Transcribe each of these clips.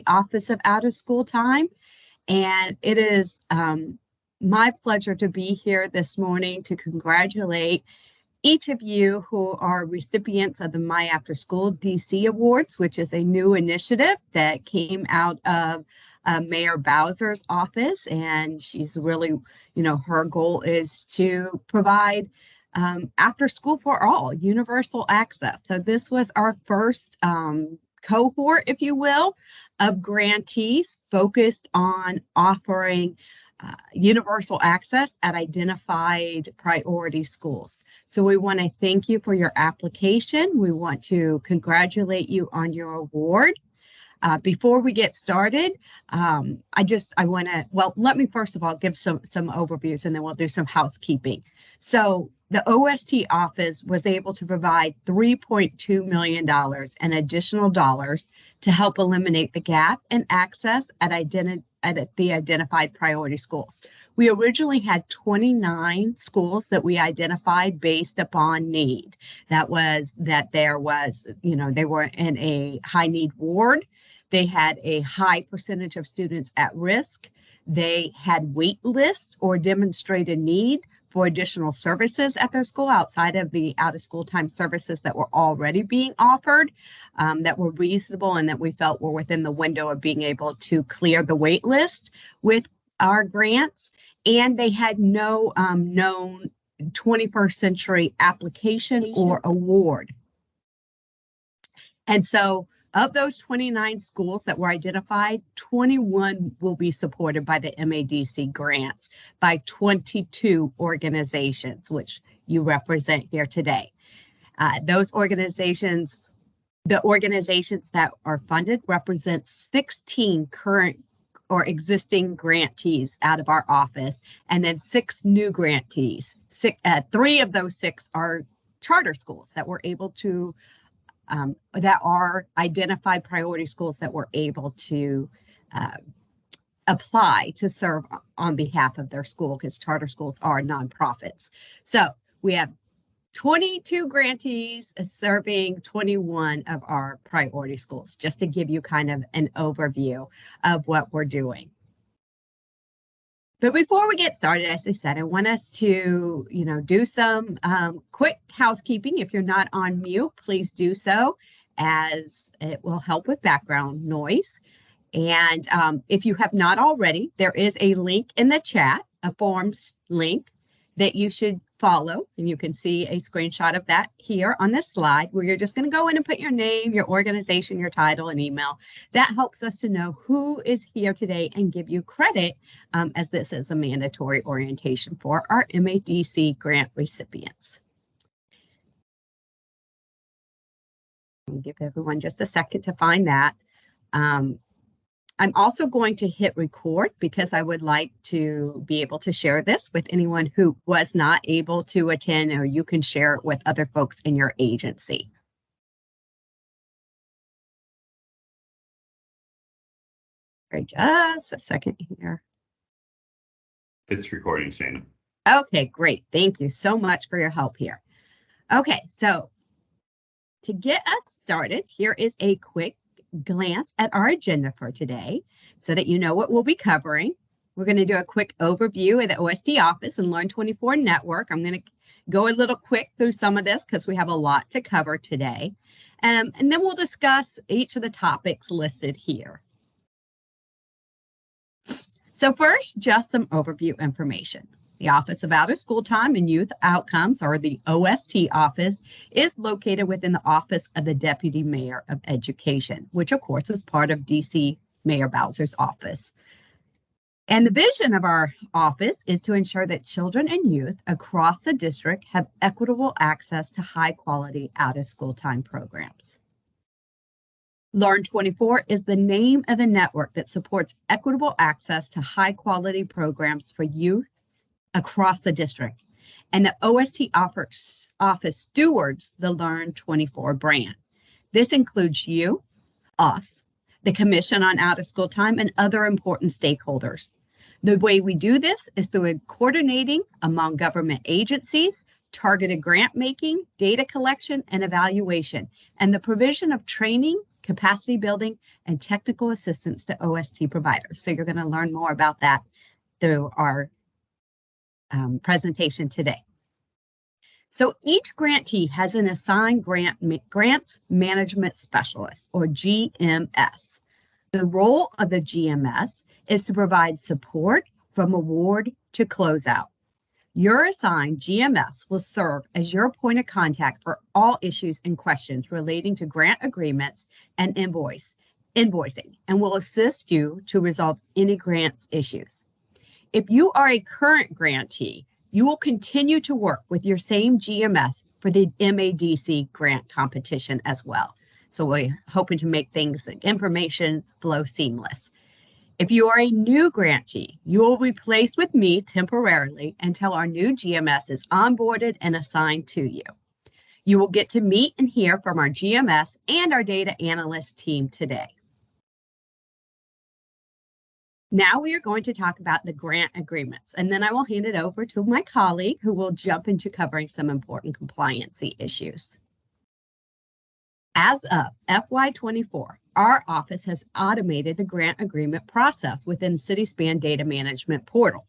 Office of Out of School Time, and it is my pleasure to be here this morning to congratulate each of you who are recipients of the My After School DC Awards, which is a new initiative that came out of Mayor Bowser's office. And she's really, her goal is to provide after school for all, universal access. So this was our first cohort, if you will, of grantees focused on offering universal access at identified priority schools. So we want to thank you for your application. We want to congratulate you on your award. Before we get started, I want to, let me first of all give some overviews, and then we'll do some housekeeping. So the OST office was able to provide $3.2 million in additional dollars to help eliminate the gap in access at the identified priority schools. We originally had 29 schools that we identified based upon need. They were in a high need ward. They had a high percentage of students at risk. They had wait lists or demonstrated need for additional services at their school outside of the out of school time services that were already being offered, that were reasonable and that we felt were within the window of being able to clear the wait list with our grants. And they had no known 21st century application or award. And so of those 29 schools that were identified, 21 will be supported by the MADC grants by 22 organizations, which you represent here today. The organizations that are funded represent 16 current or existing grantees out of our office, and then 6 new grantees. 3 of those 6 are charter schools that were able to that are identified priority schools that were able to apply to serve on behalf of their school, because charter schools are nonprofits. So we have 22 grantees serving 21 of our priority schools, just to give you kind of an overview of what we're doing. But before we get started, as I said, I want us to, do some quick housekeeping. If you're not on mute, please do so, as it will help with background noise. And if you have not already, there is a link in the chat, a forms link that you should follow. And you can see a screenshot of that here on this slide, where you're just going to go in and put your name, your organization, your title, and email. That helps us to know who is here today and give you credit, as this is a mandatory orientation for our MADC grant recipients. I'll give everyone just a second to find that. I'm also going to hit record because I would like to be able to share this with anyone who was not able to attend, or you can share it with other folks in your agency. Right, just a second here. It's recording, Shana. Okay, great. Thank you so much for your help here. Okay, so to get us started, here is a quick glance at our agenda for today so that you know what we'll be covering. We're going to do a quick overview of the OST office and Learn 24 network. I'm going to go a little quick through some of this because we have a lot to cover today. And then we'll discuss each of the topics listed here. So first, just some overview information. The Office of Out of School Time and Youth Outcomes, or the OST office, is located within the Office of the Deputy Mayor of Education, which of course is part of DC Mayor Bowser's office. And the vision of our office is to ensure that children and youth across the district have equitable access to high quality out of school time programs. Learn 24 is the name of the network that supports equitable access to high quality programs for youth across the district, and the OST office stewards the Learn 24 brand. This includes you, us, the Commission on Out of School Time, and other important stakeholders. The way we do this is through coordinating among government agencies, targeted grant making, data collection, and evaluation, and the provision of training capacity building, and technical assistance to OST providers. So you're going to learn more about that through our presentation today. So each grantee has an assigned grants management specialist, or GMS. The role of the GMS is to provide support from award to closeout. Your assigned GMS will serve as your point of contact for all issues and questions relating to grant agreements and invoicing, and will assist you to resolve any grants issues. If you are a current grantee, you will continue to work with your same GMS for the MADC grant competition as well. So we're hoping to make things like information flow seamless. If you are a new grantee, you will be placed with me temporarily until our new GMS is onboarded and assigned to you. You will get to meet and hear from our GMS and our data analyst team today. Now we are going to talk about the grant agreements, and then I will hand it over to my colleague who will jump into covering some important compliancy issues. As of FY24, our office has automated the grant agreement process within CitySpan Data Management Portal.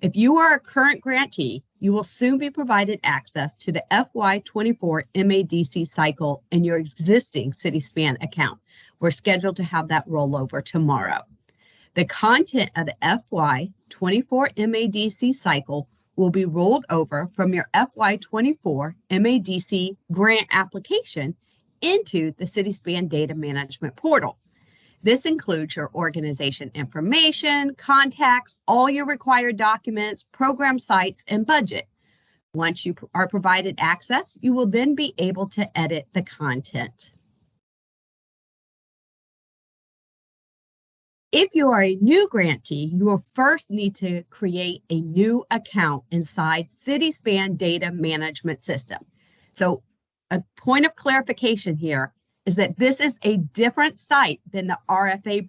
If you are a current grantee, you will soon be provided access to the FY24 MADC cycle in your existing CitySpan account. We're scheduled to have that rollover tomorrow. The content of the FY24 MADC cycle will be rolled over from your FY24 MADC grant application into the CitySpan Data Management Portal. This includes your organization information, contacts, all your required documents, program sites, and budget. Once you are provided access, you will then be able to edit the content. If you are a new grantee, you will first need to create a new account inside CitySpan Data Management System. So a point of clarification here is that this is a different site than the RFA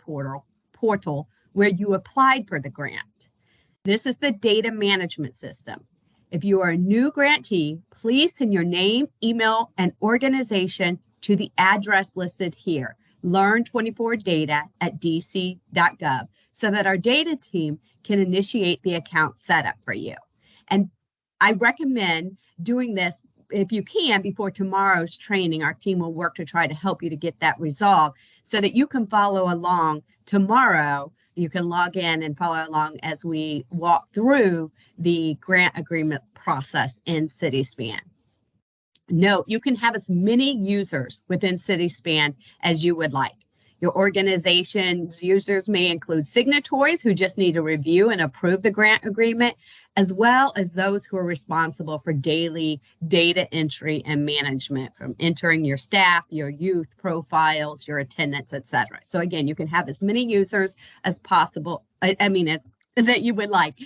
portal where you applied for the grant. This is the data management system. If you are a new grantee, please send your name, email, and organization to the address listed here, learn24data@dc.gov, so that our data team can initiate the account setup for you. And I recommend doing this if you can before tomorrow's training. Our team will work to try to help you to get that resolved so that you can follow along tomorrow. You can log in and follow along as we walk through the grant agreement process in CitySpan. Note, you can have as many users within CitySpan as you would like. Your organization's users may include signatories who just need to review and approve the grant agreement, as well as those who are responsible for daily data entry and management, from entering your staff, your youth profiles, your attendance, etc. So again, you can have as many users as possible, as that you would like.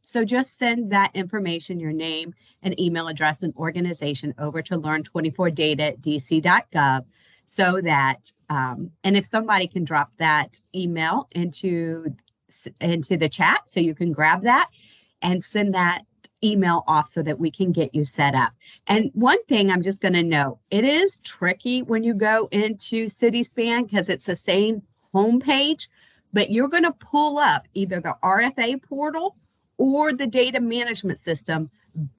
So just send that information, your name and email address and organization, over to learn24data@dc.gov, so that, and if somebody can drop that email into the chat, so you can grab that and send that email off so that we can get you set up. And one thing I'm just going to note, it is tricky when you go into CitySpan because it's the same homepage, but you're going to pull up either the RFA portal or the data management system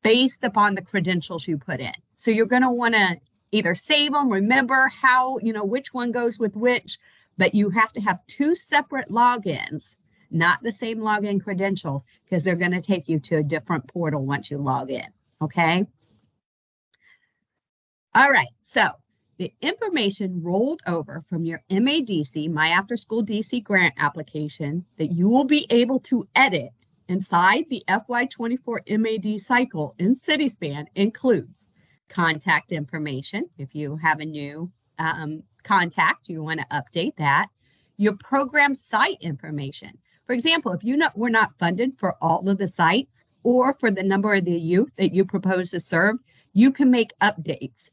based upon the credentials you put in. So you're going to want to either save them, remember how, which one goes with which, but you have to have two separate logins, not the same login credentials, because they're going to take you to a different portal once you log in, okay? All right, so the information rolled over from your MADC, My After School DC grant application, that you will be able to edit inside the FY24 MAD cycle in CitySpan includes contact information. If you have a new contact, you want to update that. Your program site information. For example, if we're not funded for all of the sites or for the number of the youth that you propose to serve, you can make updates,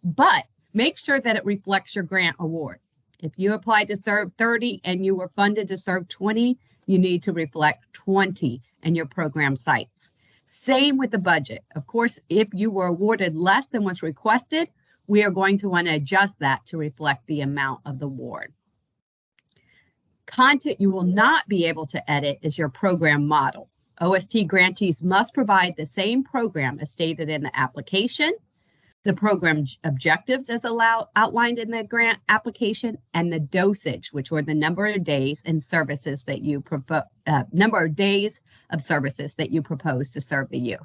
but make sure that it reflects your grant award. If you applied to serve 30 and you were funded to serve 20, you need to reflect 20 in your program sites. Same with the budget. Of course, if you were awarded less than what's requested, we are going to want to adjust that to reflect the amount of the award. Content you will not be able to edit is your program model. OST grantees must provide the same program as stated in the application, the program objectives as outlined in the grant application, and the dosage, which were the number of days and services that you number of days of services that you propose to serve the youth.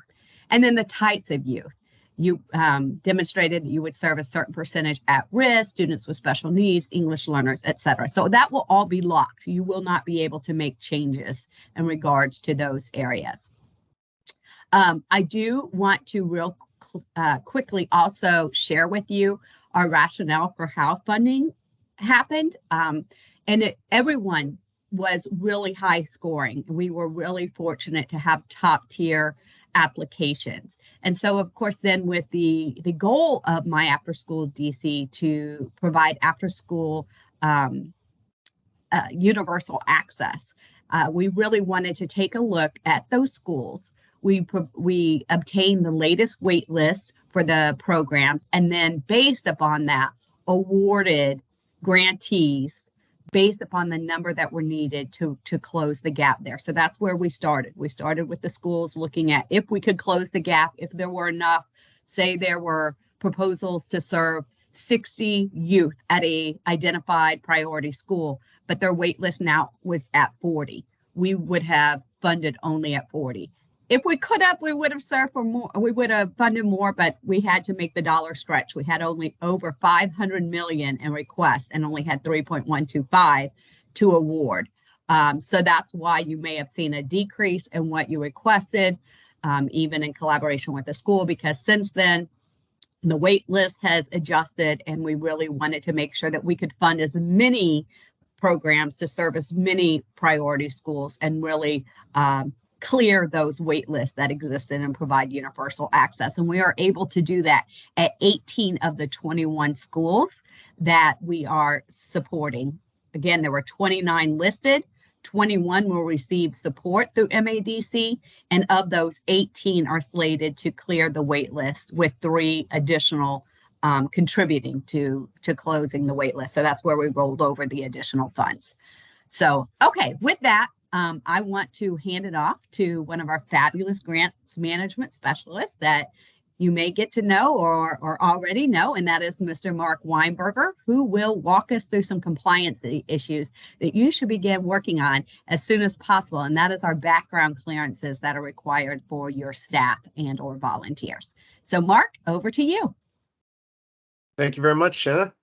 And then the types of youth. You demonstrated that you would serve a certain percentage at risk, students with special needs, English learners, etc. So that will all be locked. You will not be able to make changes in regards to those areas. I do want to quickly also share with you our rationale for how funding happened. Everyone was really high scoring. We were really fortunate to have top tier applications. And so, of course, then with the goal of my after school DC to provide after school universal access, we really wanted to take a look at those schools. We obtained the latest wait list for the programs, and then based upon that, awarded grantees based upon the number that were needed to close the gap there. So that's where we started. We started with the schools looking at if we could close the gap, if there were enough, say there were proposals to serve 60 youth at a identified priority school, but their wait list now was at 40. We would have funded only at 40. If we could have, we would have served for more, we would have funded more, but we had to make the dollar stretch. We had only over 500 million in requests and only had 3.125 to award. So that's why you may have seen a decrease in what you requested, even in collaboration with the school, because since then, the wait list has adjusted, and we really wanted to make sure that we could fund as many programs to serve as many priority schools and really clear those wait lists that existed and provide universal access. And we are able to do that at 18 of the 21 schools that we are supporting. Again, there were 29 listed, 21 will receive support through MADC, and of those, 18 are slated to clear the wait list, with 3 additional contributing to closing the wait list. So that's where we rolled over the additional funds. So, okay, with that, I want to hand it off to one of our fabulous grants management specialists that you may get to know or already know, and that is Mr. Mark Weinberger, who will walk us through some compliance issues that you should begin working on as soon as possible, and that is our background clearances that are required for your staff and or volunteers. So Mark, over to you. Thank you very much, Shanna.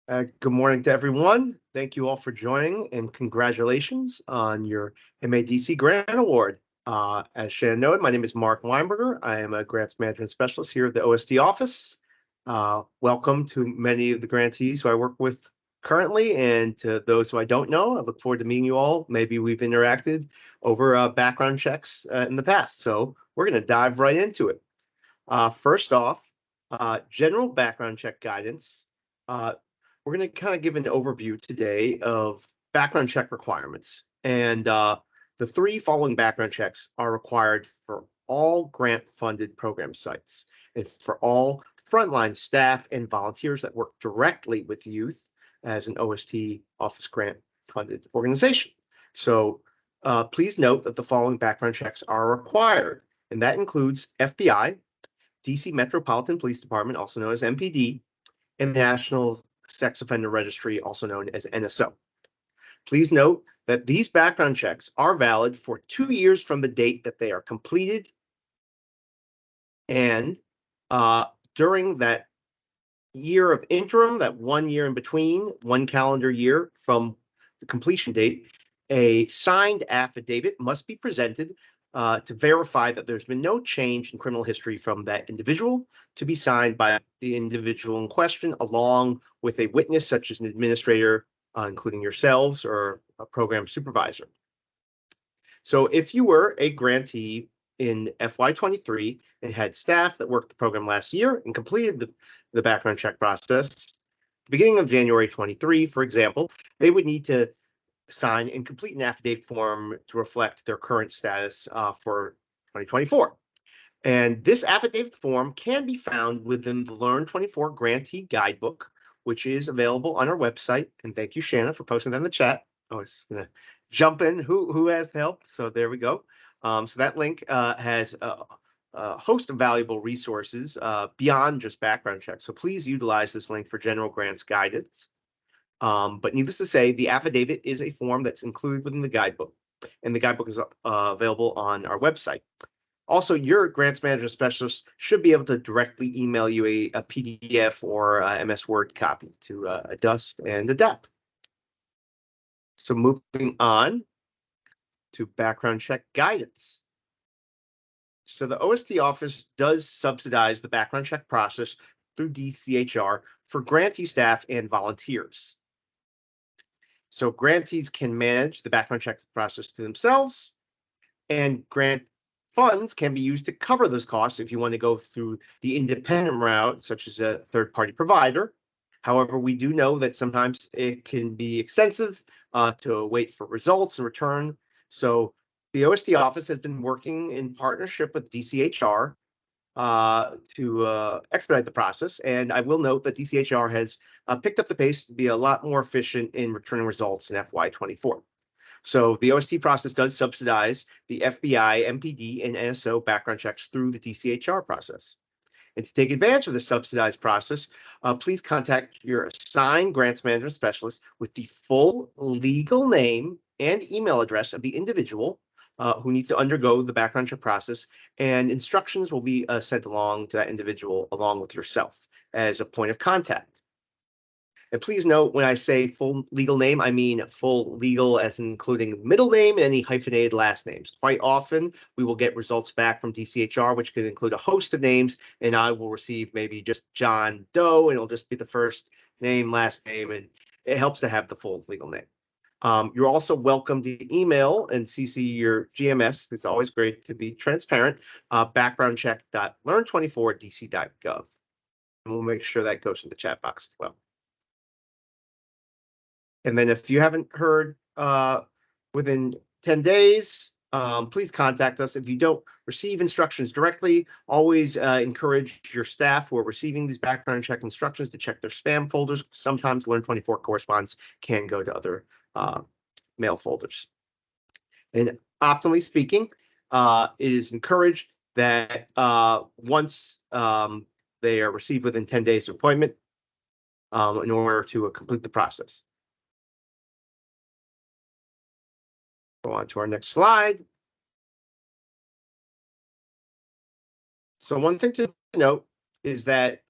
Good morning to everyone. Thank you all for joining, and congratulations on your MADC Grant Award. As Shanna noted, my name is Mark Weinberger. I am a grants management specialist here at the OSD office. Welcome to many of the grantees who I work with currently, and to those who I don't know. I look forward to meeting you all. Maybe we've interacted over background checks in the past. So we're going to dive right into it. First off, general background check guidance. We're going to kind of give an overview today of background check requirements. And the 3 following background checks are required for all grant-funded program sites and for all frontline staff and volunteers that work directly with youth as an OST office grant-funded organization. So please note that the following background checks are required, and that includes FBI, DC Metropolitan Police Department, also known as MPD, and National Sex Offender Registry, also known as NSO. Please note that these background checks are valid for 2 years from the date that they are completed, and during that year of interim, that 1 year in between, 1 calendar year from the completion date, a signed affidavit must be presented to verify that there's been no change in criminal history from that individual, to be signed by the individual in question, along with a witness such as an administrator, including yourselves, or a program supervisor. So if you were a grantee in FY23 and had staff that worked the program last year and completed the background check process, beginning of January 23, for example, they would need to sign and complete an affidavit form to reflect their current status for 2024. And this affidavit form can be found within the Learn 24 Grantee Guidebook, which is available on our website. And thank you, Shanna, for posting that in the chat. I was going to jump in. Who has help? So there we go. So that link has a host of valuable resources beyond just background checks. So please utilize this link for general grants guidance. But needless to say, the affidavit is a form that's included within the guidebook, and the guidebook is available on our website. Also, your grants management specialist should be able to directly email you a PDF or a MS Word copy to adjust and adapt. So moving on to background check guidance. So the OST office does subsidize the background check process through DCHR for grantee staff and volunteers. So grantees can manage the background check process to themselves, and grant funds can be used to cover those costs if you want to go through the independent route, such as a third-party provider. However, we do know that sometimes it can be extensive to wait for results and return. So the OST office has been working in partnership with DCHR to expedite the process. And I will note that DCHR has picked up the pace to be a lot more efficient in returning results in FY24. So the OST process does subsidize the FBI, MPD, and NSO background checks through the DCHR process. And to take advantage of the subsidized process, please contact your assigned grants management specialist with the full legal name and email address of the individual who needs to undergo the background check process, and instructions will be sent along to that individual along with yourself as a point of contact. And please note, when I say full legal name, I mean full legal as including middle name and any hyphenated last names. Quite often, we will get results back from DCHR, which could include a host of names, and I will receive maybe just John Doe, and it'll just be the first name, last name, and it helps to have the full legal name. You're also welcome to email and CC your GMS. It's always great to be transparent. Backgroundcheck.learn24dc.gov. And we'll make sure that goes in the chat box as well. And then if you haven't heard within 10 days, please contact us. If you don't receive instructions directly, always encourage your staff who are receiving these background check instructions to check their spam folders. Sometimes Learn24 correspondence can go to other mail folders. And optimally speaking, it is encouraged that once they are received within 10 days of appointment in order to complete the process. Go on to our next slide. So one thing to note is that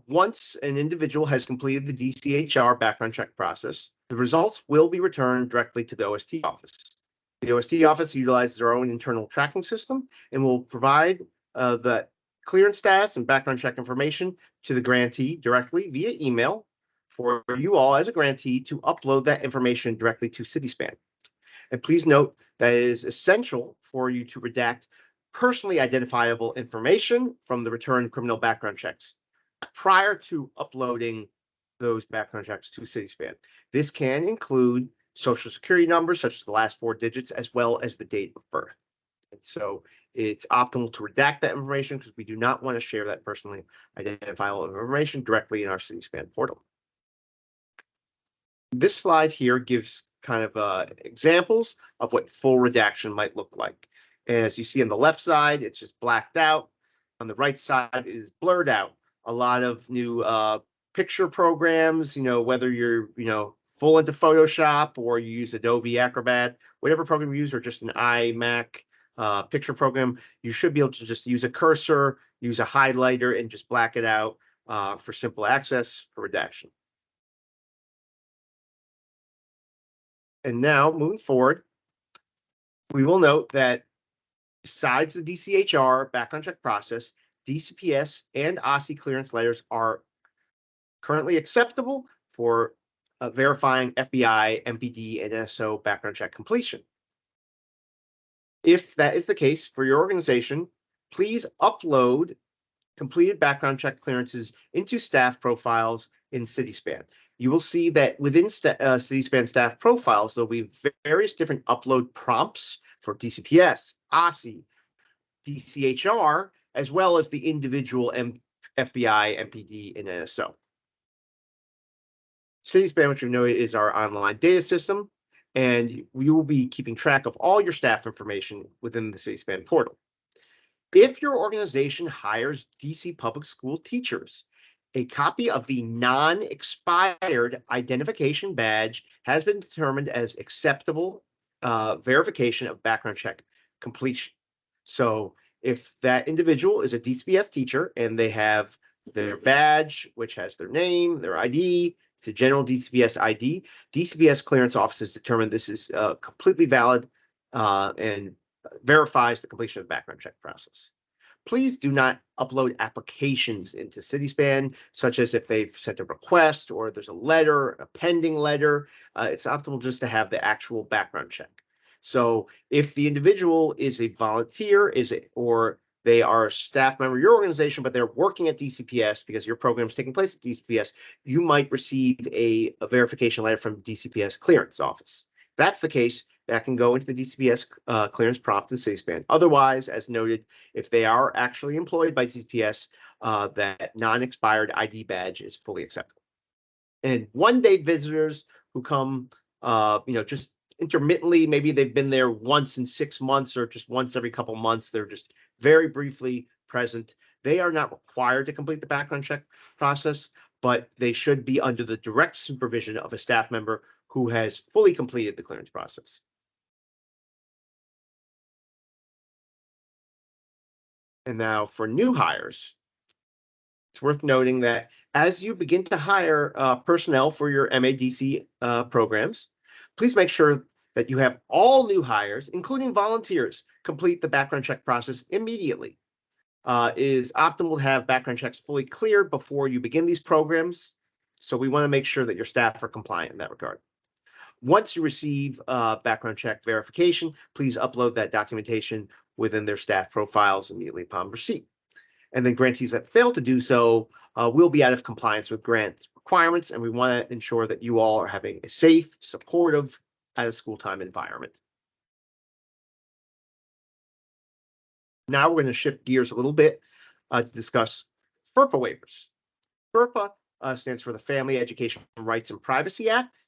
once an individual has completed the DCHR background check process, the results will be returned directly to the OST office. The OST office utilizes their own internal tracking system and will provide the clearance status and background check information to the grantee directly via email for you all as a grantee to upload that information directly to CitySpan. And please note that it is essential for you to redact personally identifiable information from the returned criminal background checks prior to uploading those background checks to CitySpan. This can include social security numbers, such as the last 4 digits, as well as the date of birth. And so it's optimal to redact that information because we do not want to share that personally identifiable information directly in our CitySpan portal. This slide here gives kind of examples of what full redaction might look like. And as you see on the left side, it's just blacked out. On the right side, it is blurred out. A lot of new picture programs, whether you're, full into Photoshop or you use Adobe Acrobat, whatever program you use, or just an iMac picture program, you should be able to just use a cursor, use a highlighter, and just black it out for simple access for redaction. And now, moving forward, we will note that besides the DCHR background check process, DCPS and OSCE clearance letters are currently acceptable for verifying FBI, MPD, and NSO background check completion. If that is the case for your organization, please upload completed background check clearances into staff profiles in CitySpan. You will see that within CitySpan staff profiles, there'll be various different upload prompts for DCPS, OSCE, DCHR, as well as the individual FBI, MPD, and NSO. CitySpan, which you know is our online data system, and we will be keeping track of all your staff information within the CitySpan portal. If your organization hires DC public school teachers, a copy of the non-expired identification badge has been determined as acceptable verification of background check completion. So if that individual is a DCPS teacher and they have their badge, which has their name, their ID, it's a general DCPS ID, DCPS clearance offices determine this is completely valid and verifies the completion of the background check process. Please do not upload applications into CitySpan, such as if they've sent a request or there's a letter, a pending letter. It's optimal just to have the actual background check. So if the individual is a volunteer, or they are a staff member of your organization, but they're working at DCPS because your program is taking place at DCPS, you might receive a verification letter from DCPS clearance office. If that's the case, that can go into the DCPS clearance prompt in CitySpan. Otherwise, as noted, if they are actually employed by DCPS, that non-expired ID badge is fully acceptable. And one-day visitors who come, just intermittently, maybe they've been there once in 6 months or just once every couple months, they're just very briefly present. They are not required to complete the background check process, but they should be under the direct supervision of a staff member who has fully completed the clearance process. And now for new hires, it's worth noting that as you begin to hire personnel for your MADC programs, please make sure that you have all new hires, including volunteers, complete the background check process immediately. It is optimal to have background checks fully cleared before you begin these programs. So we want to make sure that your staff are compliant in that regard. Once you receive background check verification, please upload that documentation within their staff profiles immediately upon receipt. And then grantees that fail to do so will be out of compliance with grant requirements, and we want to ensure that you all are having a safe, supportive, out-of-school time environment. Now we're going to shift gears a little bit to discuss FERPA waivers. FERPA stands for the Family Education Rights and Privacy Act.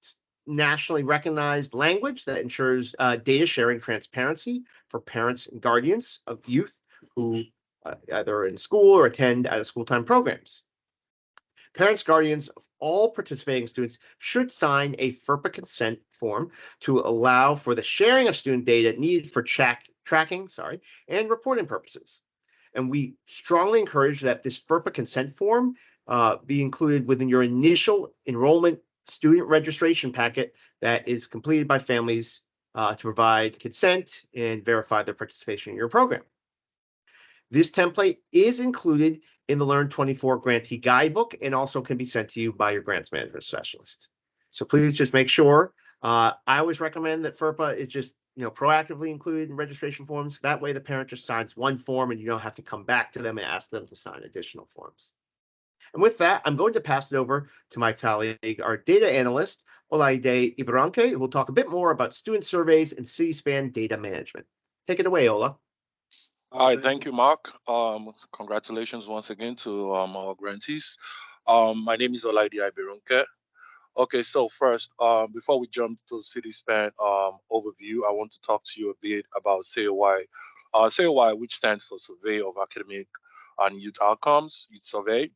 It's nationally recognized language that ensures data sharing transparency for parents and guardians of youth who either in school or attend out-of-school time programs. Parents, guardians of all participating students should sign a FERPA consent form to allow for the sharing of student data needed for tracking and reporting purposes. And we strongly encourage that this FERPA consent form be included within your initial enrollment student registration packet that is completed by families to provide consent and verify their participation in your program. This template is included in the Learn 24 grantee guidebook and also can be sent to you by your grants management specialist. So please just make sure. I always recommend that FERPA is just proactively included in registration forms. That way the parent just signs one form and you don't have to come back to them and ask them to sign additional forms. And with that, I'm going to pass it over to my colleague, our data analyst, Olaide Ibaranke, who will talk a bit more about student surveys and CitySpan data management. Take it away, Ola. Hi, thank you, Mark. Congratulations once again to our grantees. My name is Olaide Ibirunke. Okay, so first, before we jump to CitySpan overview, I want to talk to you a bit about CAY. CAY, which stands for Survey of Academic and Youth Outcomes, Youth Survey.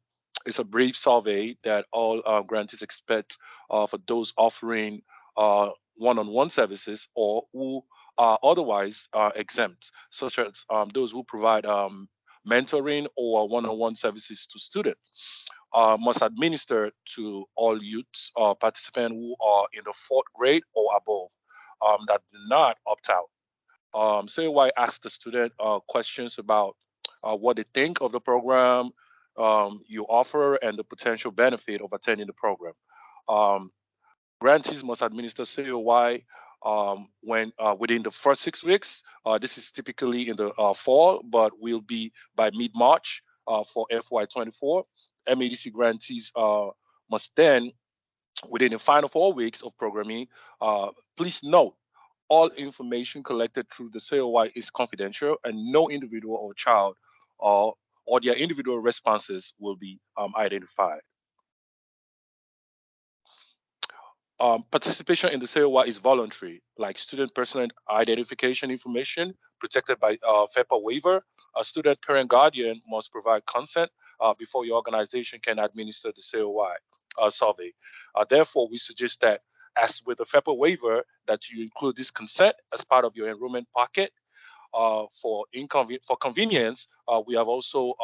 It's a brief survey that all grantees expect for those offering one-on-one services or who are otherwise exempt, such as those who provide mentoring or one-on-one services to students. Must administer to all youth participants who are in the 4th grade or above that do not opt out. CAY asks the student questions about what they think of the program you offer and the potential benefit of attending the program. Um, Grantees must administer COY when within the first 6 weeks. This is typically in the fall, but will be by mid-March for FY24. MADC grantees must then, within the final 4 weeks of programming, please note all information collected through the COI is confidential, and no individual or child or their individual responses will be identified. Participation in the COI is voluntary, like student personal identification information protected by FEPA waiver. A student parent guardian must provide consent before your organization can administer the COI survey. Therefore, we suggest that, as with the FEPA waiver, that you include this consent as part of your enrollment packet. For convenience, we have also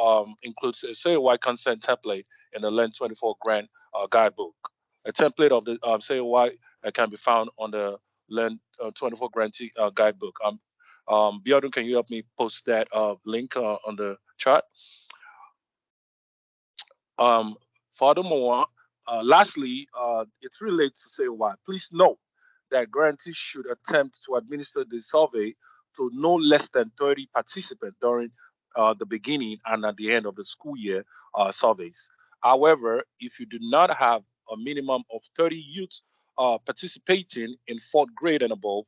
included a COI consent template in the LEND 24 grant guidebook. A template of the COI can be found on the LEND 24 grantee guidebook. Biodun, can you help me post that link on the chat? Furthermore, lastly, it's related to COI. Please note that grantees should attempt to administer the survey to no less than 30 participants during the beginning and at the end of the school year surveys. However, if you do not have a minimum of 30 youths participating in fourth grade and above,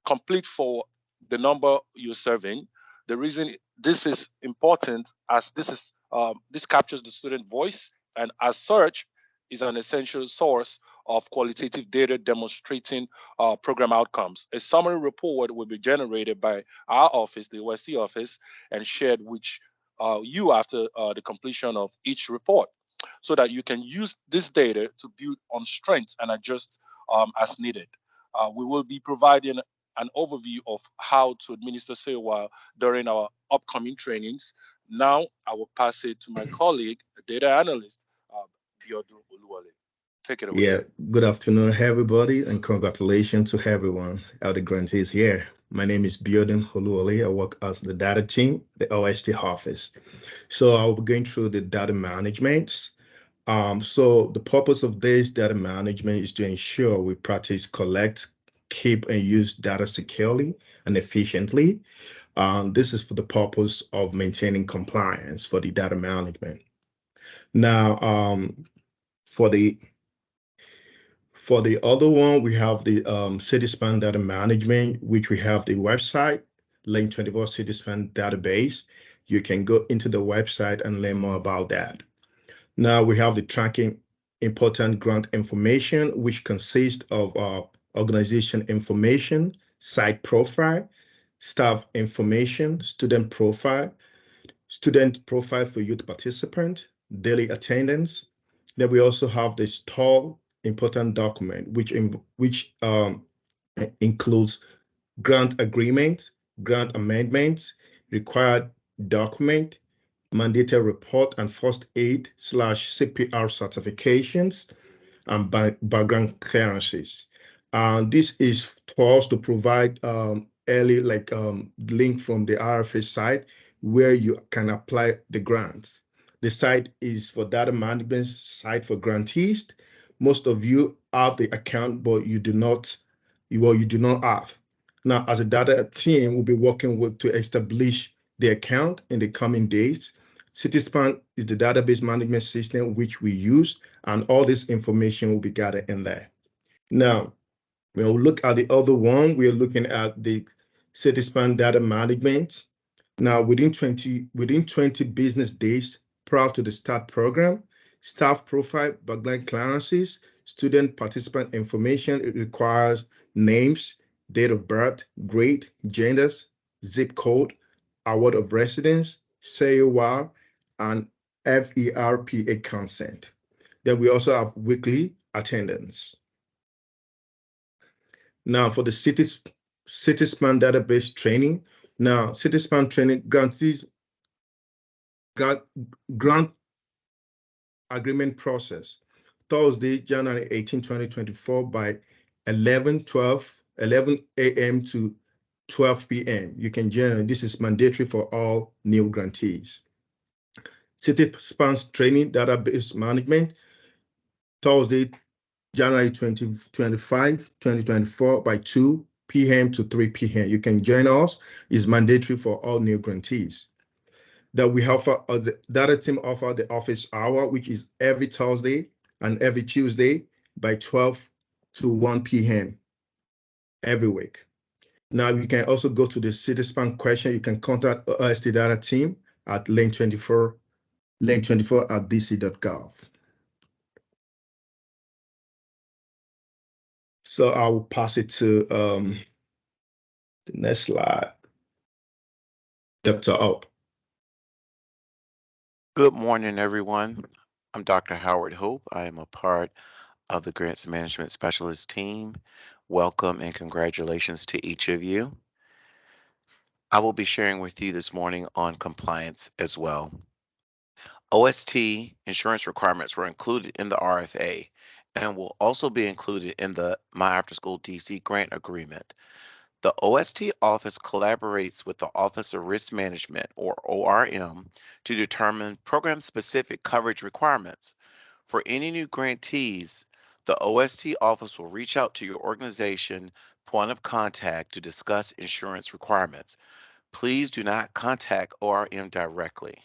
complete for the number you're serving. The reason this is important, as this captures the student voice, and as such is an essential source of qualitative data demonstrating program outcomes. A summary report will be generated by our office, the OSC office, and shared with you after the completion of each report, so that you can use this data to build on strengths and adjust as needed. We will be providing an overview of how to administer COI during our upcoming trainings. Now, I will pass it to my colleague, the data analyst, Biodun Oluwole. Take it away. Yeah, good afternoon, everybody, and congratulations to everyone, all the grantees here. My name is Biodun Oluwole. I work as the data team, the OST office. So I'll be going through the data management. So the purpose of this data management is to ensure we practice collect, keep, and use data securely and efficiently. This is for the purpose of maintaining compliance for the data management. Now, for the other one, we have the Cityspan data management, which we have the website, Link 24 Cityspan database. You can go into the website and learn more about that. Now we have the tracking important grant information, which consists of organization information, site profile, staff information, student profile for youth participant, daily attendance. Then we also have the store important document, which includes grant agreement, grant amendments, required document, mandatory report, and first aid / CPR certifications, and background clearances. This is for us to provide early link from the RFA site where you can apply the grants. The site is for data management site for grantees. Most of you have the account, but you do not have. Now, as a data team, we'll be working to establish the account in the coming days. Cityspan is the database management system which we use, and all this information will be gathered in there. Now, when we look at the other one, we are looking at the Cityspan data management. Now, within 20 business days prior to the start program, staff profile, background clearances, student participant information, it requires names, date of birth, grade, genders, zip code, award of residence, COR, and FERPA consent. Then we also have weekly attendance. Now for the Cityspan database training. Now Cityspan training grantees grant agreement process. Thursday, January 18, 2024 by 11 a.m. to 12 p.m. You can join. This is mandatory for all new grantees. Cityspan's training database management, Thursday, January 2025, 2024 by 2 p.m. to 3 p.m. You can join us. It's mandatory for all new grantees. That we offer, the data team offer the office hour, which is every Thursday and every Tuesday by 12 to 1 p.m. every week. Now you can also go to the CitySpan question. You can contact OST data team at lane24 at dc.gov. So I will pass it to the next slide. Dr. Up. Good morning, everyone. I'm Dr. Howard Hope. I am a part of the Grants Management Specialist team. Welcome and congratulations to each of you. I will be sharing with you this morning on compliance as well. OST insurance requirements were included in the RFA and will also be included in the My After School DC grant agreement. The OST office collaborates with the Office of Risk Management, or ORM, to determine program-specific coverage requirements. For any new grantees, the OST office will reach out to your organization point of contact to discuss insurance requirements. Please do not contact ORM directly.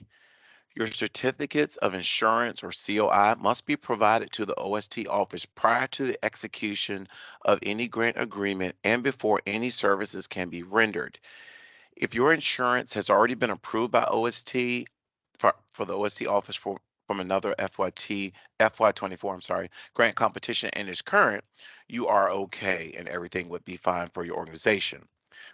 Your certificates of insurance or COI must be provided to the OST office prior to the execution of any grant agreement and before any services can be rendered. If your insurance has already been approved by OST for the OST office from another FY24, grant competition and is current, you are okay and everything would be fine for your organization.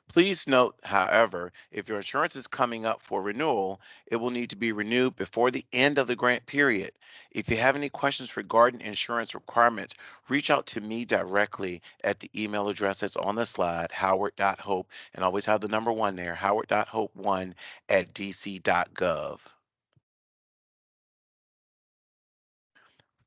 Please note, however, if your insurance is coming up for renewal, it will need to be renewed before the end of the grant period. If you have any questions regarding insurance requirements, reach out to me directly at the email address that's on the slide, howard.hope, and always have the number 1 there, howard.hope1@dc.gov.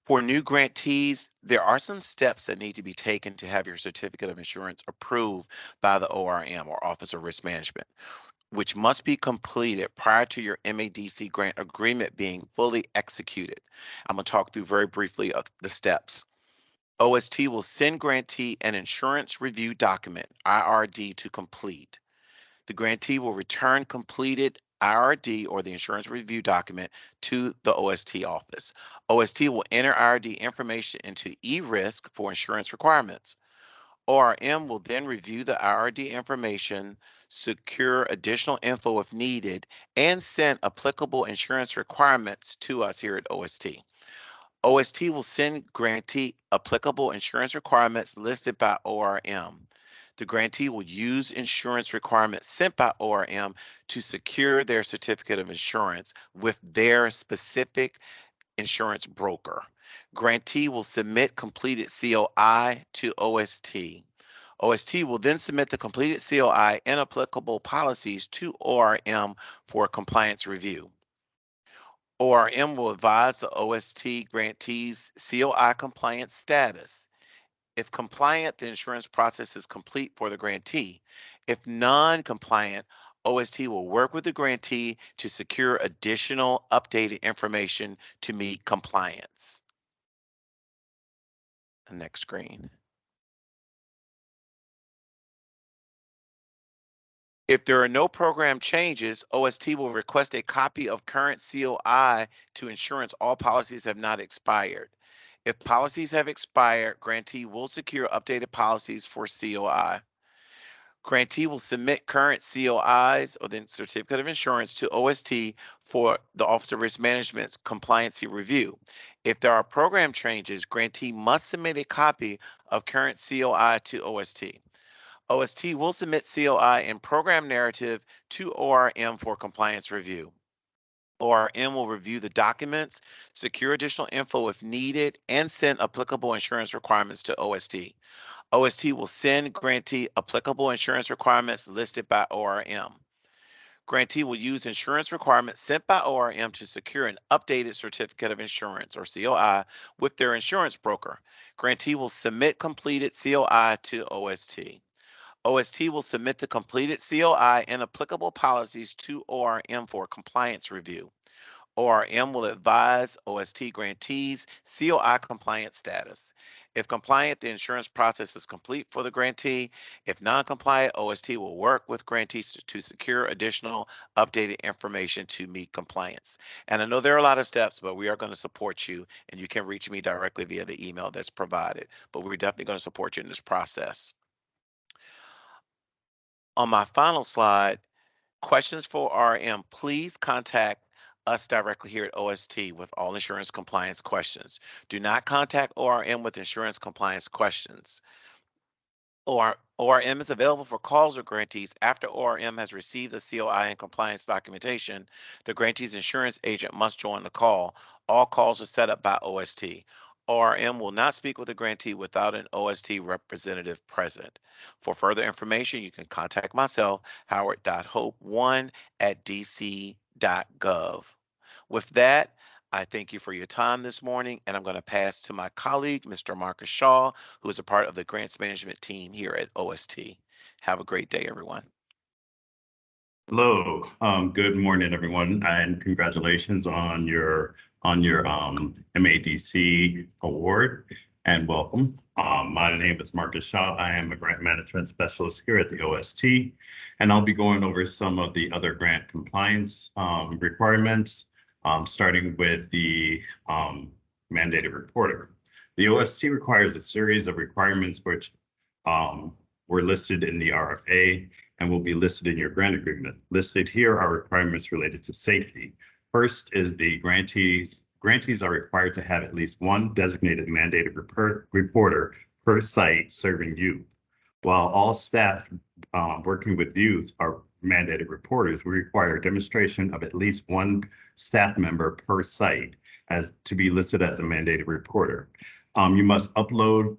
For new grantees, there are some steps that need to be taken to have your certificate of insurance approved by the ORM, or Office of Risk Management, which must be completed prior to your MADC grant agreement being fully executed. I'm going to talk through very briefly of the steps. OST will send grantee an insurance review document, IRD, to complete. The grantee will return completed IRD, or the insurance review document, to the OST office. OST will enter IRD information into eRisk for insurance requirements. ORM will then review the IRD information, secure additional info if needed, and send applicable insurance requirements to us here at OST. OST will send grantee applicable insurance requirements listed by ORM. The grantee will use insurance requirements sent by ORM to secure their certificate of insurance with their specific insurance broker. Grantee will submit completed COI to OST. OST will then submit the completed COI and applicable policies to ORM for compliance review. ORM will advise the OST grantee's COI compliance status. If compliant, the insurance process is complete for the grantee. If non-compliant, OST will work with the grantee to secure additional updated information to meet compliance. The next screen. If there are no program changes, OST will request a copy of current COI to ensure all policies have not expired. If policies have expired, grantee will secure updated policies for COI. Grantee will submit current COIs, or the certificate of insurance, to OST for the Office of Risk Management's compliancy review. If there are program changes, grantee must submit a copy of current COI to OST. OST will submit COI and program narrative to ORM for compliance review. ORM will review the documents, secure additional info if needed, and send applicable insurance requirements to OST. OST will send grantee applicable insurance requirements listed by ORM. Grantee will use insurance requirements sent by ORM to secure an updated certificate of insurance, or COI, with their insurance broker. Grantee will submit completed COI to OST. OST will submit the completed COI and applicable policies to ORM for compliance review. ORM will advise OST grantees COI compliance status. If compliant, the insurance process is complete for the grantee. If non-compliant, OST will work with grantees to secure additional updated information to meet compliance. And I know there are a lot of steps, but we are going to support you, and you can reach me directly via the email that's provided. But we're definitely going to support you in this process. On my final slide, questions for RM, please contact us directly here at OST with all insurance compliance questions. Do not contact ORM with insurance compliance questions. ORM is available for calls or grantees after ORM has received the COI and compliance documentation. The grantee's insurance agent must join the call. All calls are set up by OST. ORM will not speak with a grantee without an OST representative present. For further information, you can contact myself, howard.hope1@dc.gov. With that, I thank you for your time this morning, and I'm going to pass to my colleague, Mr. Marcus Shaw, who is a part of the grants management team here at OST. Have a great day, everyone. Hello, good morning, everyone, and congratulations on your MADC award and welcome. My name is Marcus Shaw. I am a grant management specialist here at the OST, and I'll be going over some of the other grant compliance requirements, starting with the mandated reporter. The OST requires a series of requirements which were listed in the RFA and will be listed in your grant agreement. Listed here are requirements related to safety. First is the grantees. Grantees are required to have at least one designated mandated reporter per site serving youth. While all staff working with youth are mandated reporters, we require demonstration of at least one staff member per site as to be listed as a mandated reporter. You must upload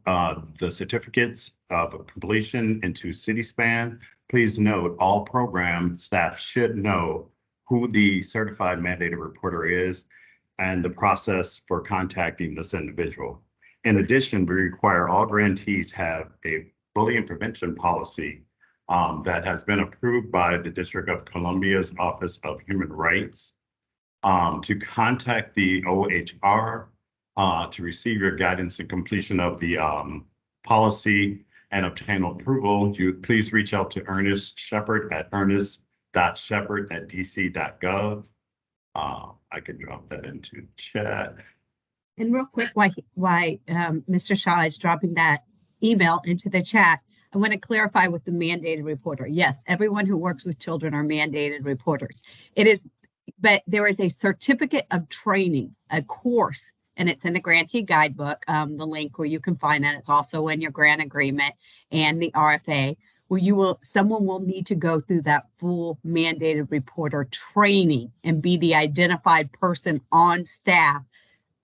the certificates of completion into CitySpan. Please note all program staff should know who the certified mandated reporter is and the process for contacting this individual. In addition, we require all grantees have a bullying prevention policy that has been approved by the District of Columbia's Office of Human Rights. To contact the OHR to receive your guidance and completion of the policy and obtain approval, you please reach out to Ernest Shepard at ernest.shepard@dc.gov. I can drop that into chat. And real quick, why Mr. Shaw is dropping that email into the chat, I want to clarify with the mandated reporter. Yes, everyone who works with children are mandated reporters. It is, but there is a certificate of training, a course, and it's in the grantee guidebook, the link where you can find that. It's also in your grant agreement and the RFA, where someone will need to go through that full mandated reporter training and be the identified person on staff,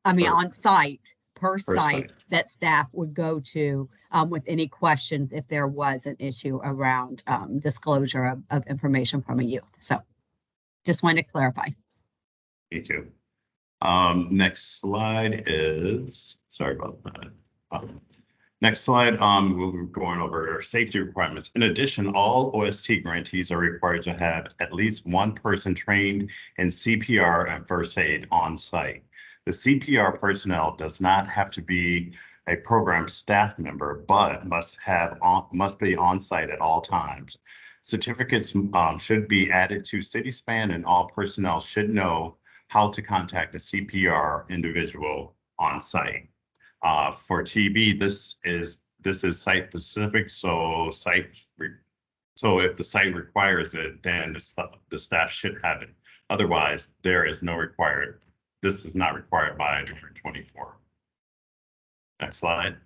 on site, per site that staff would go to with any questions if there was an issue around disclosure of information from a youth. So just wanted to clarify. Thank you. Next slide is, sorry about that. Next slide, we'll be going over safety requirements. In addition, all OST grantees are required to have at least one person trained in CPR and first aid on site. The CPR personnel does not have to be a program staff member, but must be on site at all times. Certificates should be added to CitySpan, and all personnel should know how to contact a CPR individual on site. For TB, this is site specific, so if the site requires it, then the staff should have it. Otherwise, there is no required. This is not required by number 24. Next slide.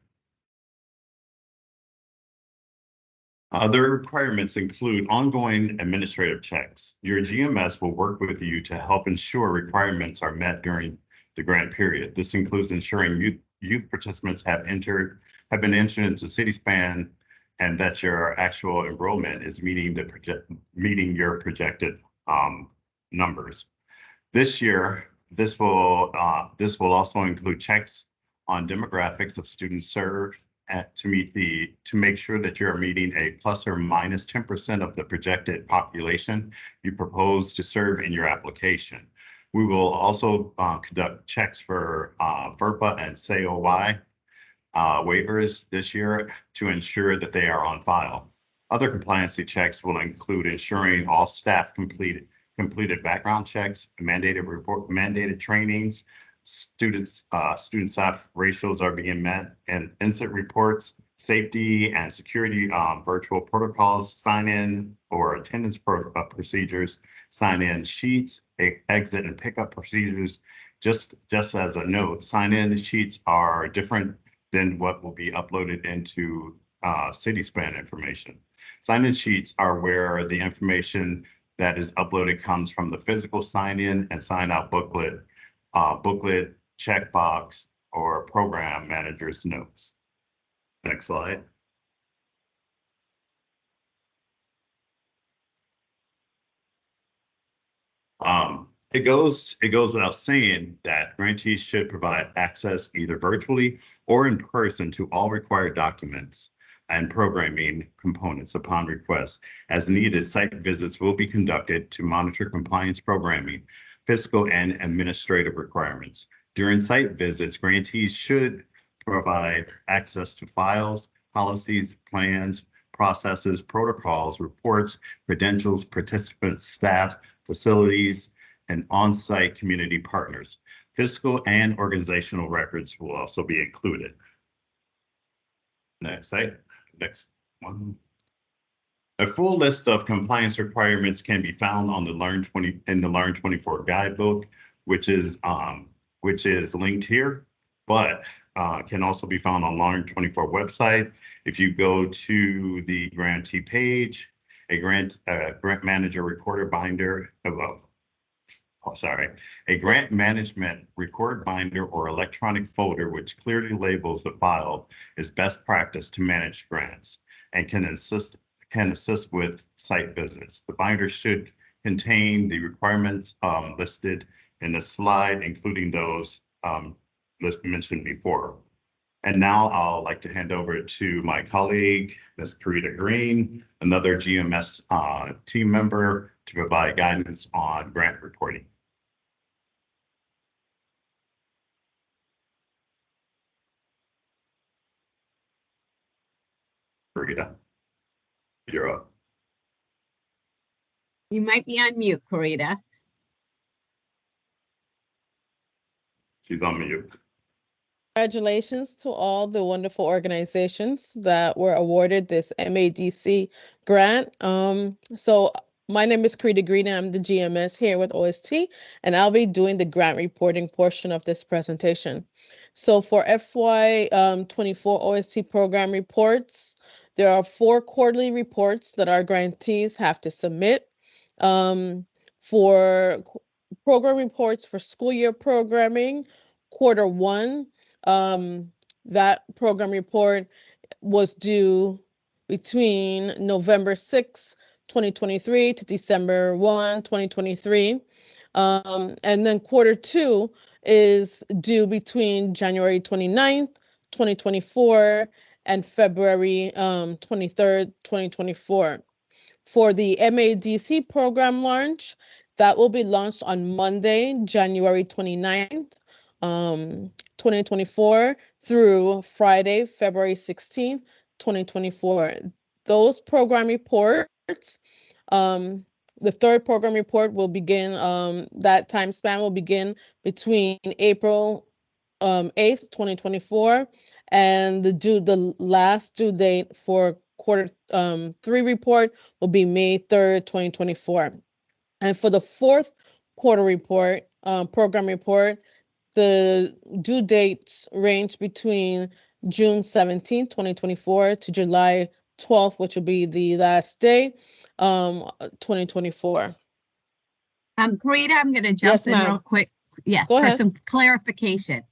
Other requirements include ongoing administrative checks. Your GMS will work with you to help ensure requirements are met during the grant period. This includes ensuring youth participants have been entered into CitySpan and that your actual enrollment is meeting your projected numbers. This year, this will also include checks on demographics of students served to make sure that you're meeting a plus or minus 10% of the projected population you propose to serve in your application. We will also conduct checks for FERPA and COI waivers this year to ensure that they are on file. Other compliancy checks will include ensuring all staff completed background checks, mandated trainings, student staff ratios are being met, and incident reports, safety and security, virtual protocols, sign-in or attendance procedures, sign-in sheets, exit and pickup procedures. Just as a note, sign-in sheets are different than what will be uploaded into CitySpan information. Sign-in sheets are where the information that is uploaded comes from the physical sign-in and sign-out booklet, checkbox, or program manager's notes. Next slide. It goes without saying that grantees should provide access either virtually or in person to all required documents and programming components upon request. As needed, site visits will be conducted to monitor compliance programming, fiscal and administrative requirements. During site visits, grantees should provide access to files, policies, plans, processes, protocols, reports, credentials, participants, staff, facilities, and on-site community partners. Fiscal and organizational records will also be included. Next one. A full list of compliance requirements can be found on the Learn 24 guidebook, which is linked here, but can also be found on Learn 24 website. If you go to the grantee page, a grant manager recorder binder, a grant management record binder or electronic folder which clearly labels the file is best practice to manage grants and can assist with site visits. The binder should contain the requirements listed in the slide, including those mentioned before. And now I'll like to hand over to my colleague, Ms. Karita Green, another GMS team member, to provide guidance on grant reporting. Karita, you're up. You might be on mute, Karita. She's on mute. Congratulations to all the wonderful organizations that were awarded this MADC grant. So my name is Karita Green, and I'm the GMS here with OST, and I'll be doing the grant reporting portion of this presentation. So for FY 24 OST program reports, there are 4 quarterly reports that our grantees have to submit. For program reports for school year programming, quarter 1, that program report was due between November 6, 2023 to December 1, 2023. And then quarter 2 is due between January 29th, 2024 and February 23rd, 2024. For the MADC program launch, that will be launched on Monday, January 29th. 2024 through Friday, February 16th, 2024. Those program reports, the third program report will begin, that time span will begin between April 8th, 2024, and the last due date for quarter 3 report will be May 3rd, 2024. And for the fourth quarter report, program report, the due dates range between June 17, 2024 to July 12th, which will be the last day, 2024. Karita, I'm going to jump in real quick. Yes, Go for ahead. some clarification.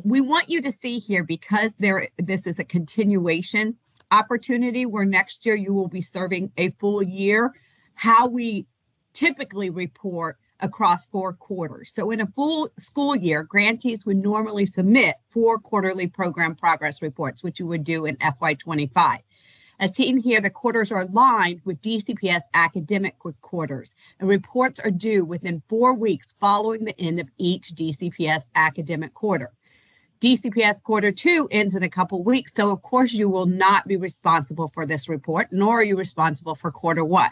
We want you to see here, because this is a continuation opportunity where next year you will be serving a full year, how we typically report across 4 quarters. So in a full school year, grantees would normally submit 4 quarterly program progress reports, which you would do in FY25. As seen here, the quarters are aligned with DCPS academic quarters, and reports are due within 4 weeks following the end of each DCPS academic quarter. DCPS quarter 2 ends in a couple weeks, so of course you will not be responsible for this report, nor are you responsible for quarter 1.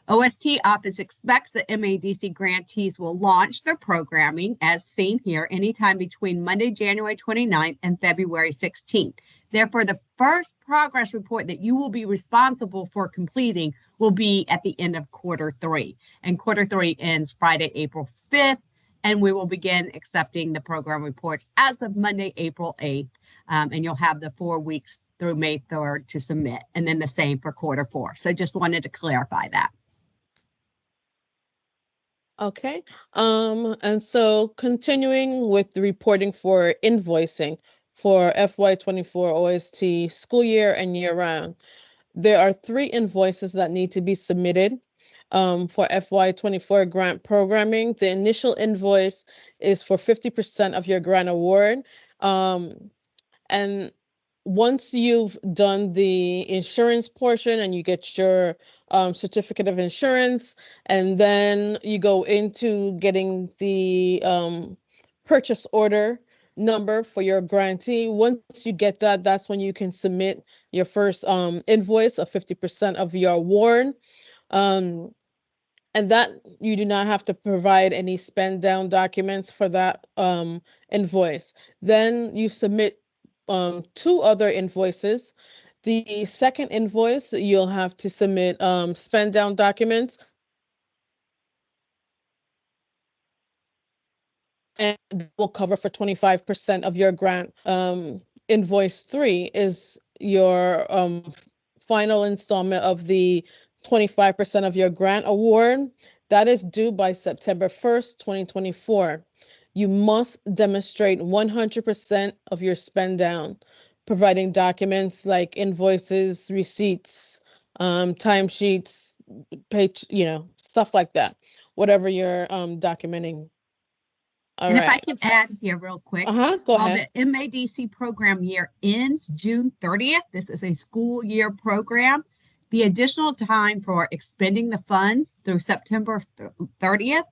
OST Office expects that MADC grantees will launch their programming, as seen here, anytime between Monday, January 29th and February 16th. Therefore, the first progress report that you will be responsible for completing will be at the end of quarter 3. And quarter 3 ends Friday, April 5th, and we will begin accepting the program reports as of Monday, April 8th. And you'll have the 4 weeks through May 3rd to submit, and then the same for quarter 4. So just wanted to clarify that. Okay, and so continuing with the reporting for invoicing for FY24 OST school year and year round, there are 3 invoices that need to be submitted for FY24 grant programming. The initial invoice is for 50% of your grant award. And once you've done the insurance portion and you get your certificate of insurance, and then you go into getting the purchase order number for your grantee. Once you get that, that's when you can submit your first invoice of 50% of your award. And that you do not have to provide any spend down documents for that invoice. Then you submit 2 other invoices. The second invoice, you'll have to submit spend down documents, and that will cover for 25% of your grant. Invoice 3 is your final installment of the 25% of your grant award. That is due by September 1st, 2024. You must demonstrate 100% of your spend down, providing documents like invoices, receipts, timesheets, page, stuff like that, whatever you're documenting. All and right. if I can add here real quick, Go ahead. The MADC program year ends June 30th. This is a school year program. The additional time for expending the funds through September 30th,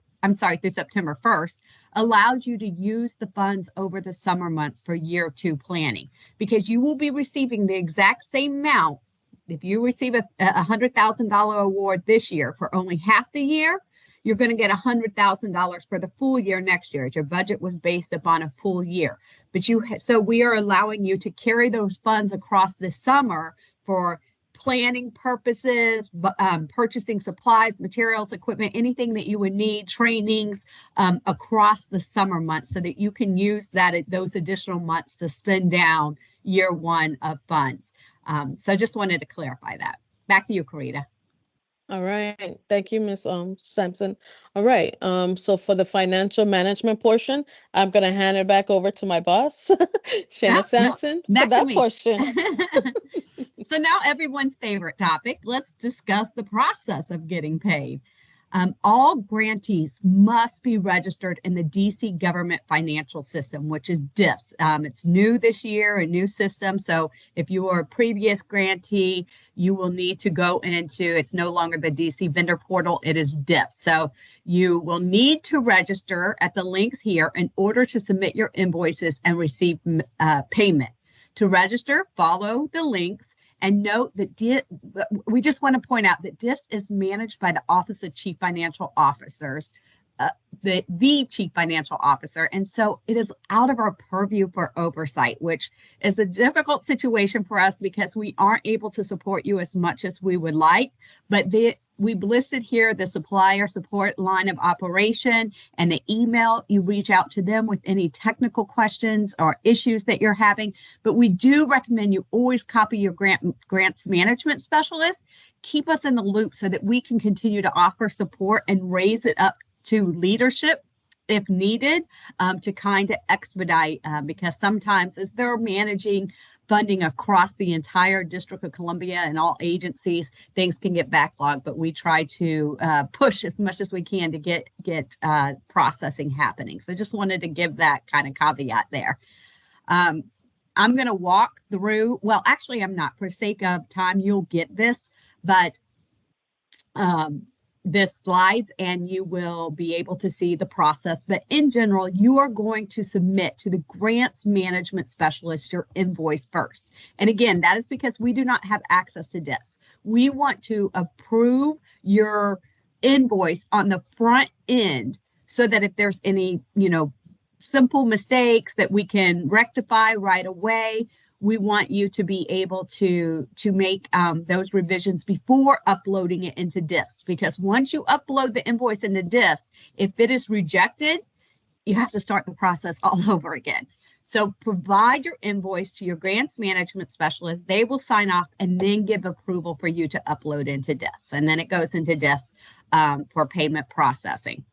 through September 1st, allows you to use the funds over the summer months for year 2 planning, because you will be receiving the exact same amount. If you receive a $100,000 award this year for only half the year, you're going to get $100,000 for the full year next year. Your budget was based upon a full year, so we are allowing you to carry those funds across the summer for planning purposes, purchasing supplies, materials, equipment, anything that you would need, trainings across the summer months, so that you can use those additional months to spend down year 1 of funds. So I just wanted to clarify that. Back to you, Karita. All right. Thank you, Ms. Sampson. All right. So for the financial management portion, I'm going to hand it back over to my boss, Shana Sampson, for that portion. So now everyone's favorite topic. Let's discuss the process of getting paid. All grantees must be registered in the DC government financial system, which is DIFS. It's new this year, a new system. So if you are a previous grantee, you will need to go into, it's no longer the DC vendor portal, it is DIFS. So you will need to register at the links here in order to submit your invoices and receive payment. To register, follow the links. And note that we just want to point out that DIFS is managed by the Office of Chief Financial Officers, the Chief Financial Officer. And so it is out of our purview for oversight, which is a difficult situation for us because we aren't able to support you as much as we would like. But we've listed here the supplier support line of operation and the email. You reach out to them with any technical questions or issues that you're having. But we do recommend you always copy your grants management specialist. Keep us in the loop so that we can continue to offer support and raise it up to leadership if needed, to kind of expedite, because sometimes as they're managing funding across the entire District of Columbia and all agencies, things can get backlogged, but we try to push as much as we can to get processing happening. So just wanted to give that kind of caveat there. I'm going to walk through, well, actually I'm not, for sake of time, you'll get this, but this slides and you will be able to see the process. But in general, you are going to submit to the grants management specialist your invoice first. And again, that is because we do not have access to this. We want to approve your invoice on the front end so that if there's any, simple mistakes that we can rectify right away, we want you to be able to make those revisions before uploading it into DIFS, because once you upload the invoice into DIFS, if it is rejected, you have to start the process all over again. So provide your invoice to your grants management specialist. They will sign off and then give approval for you to upload into DIFS. And then it goes into DIFS for payment processing.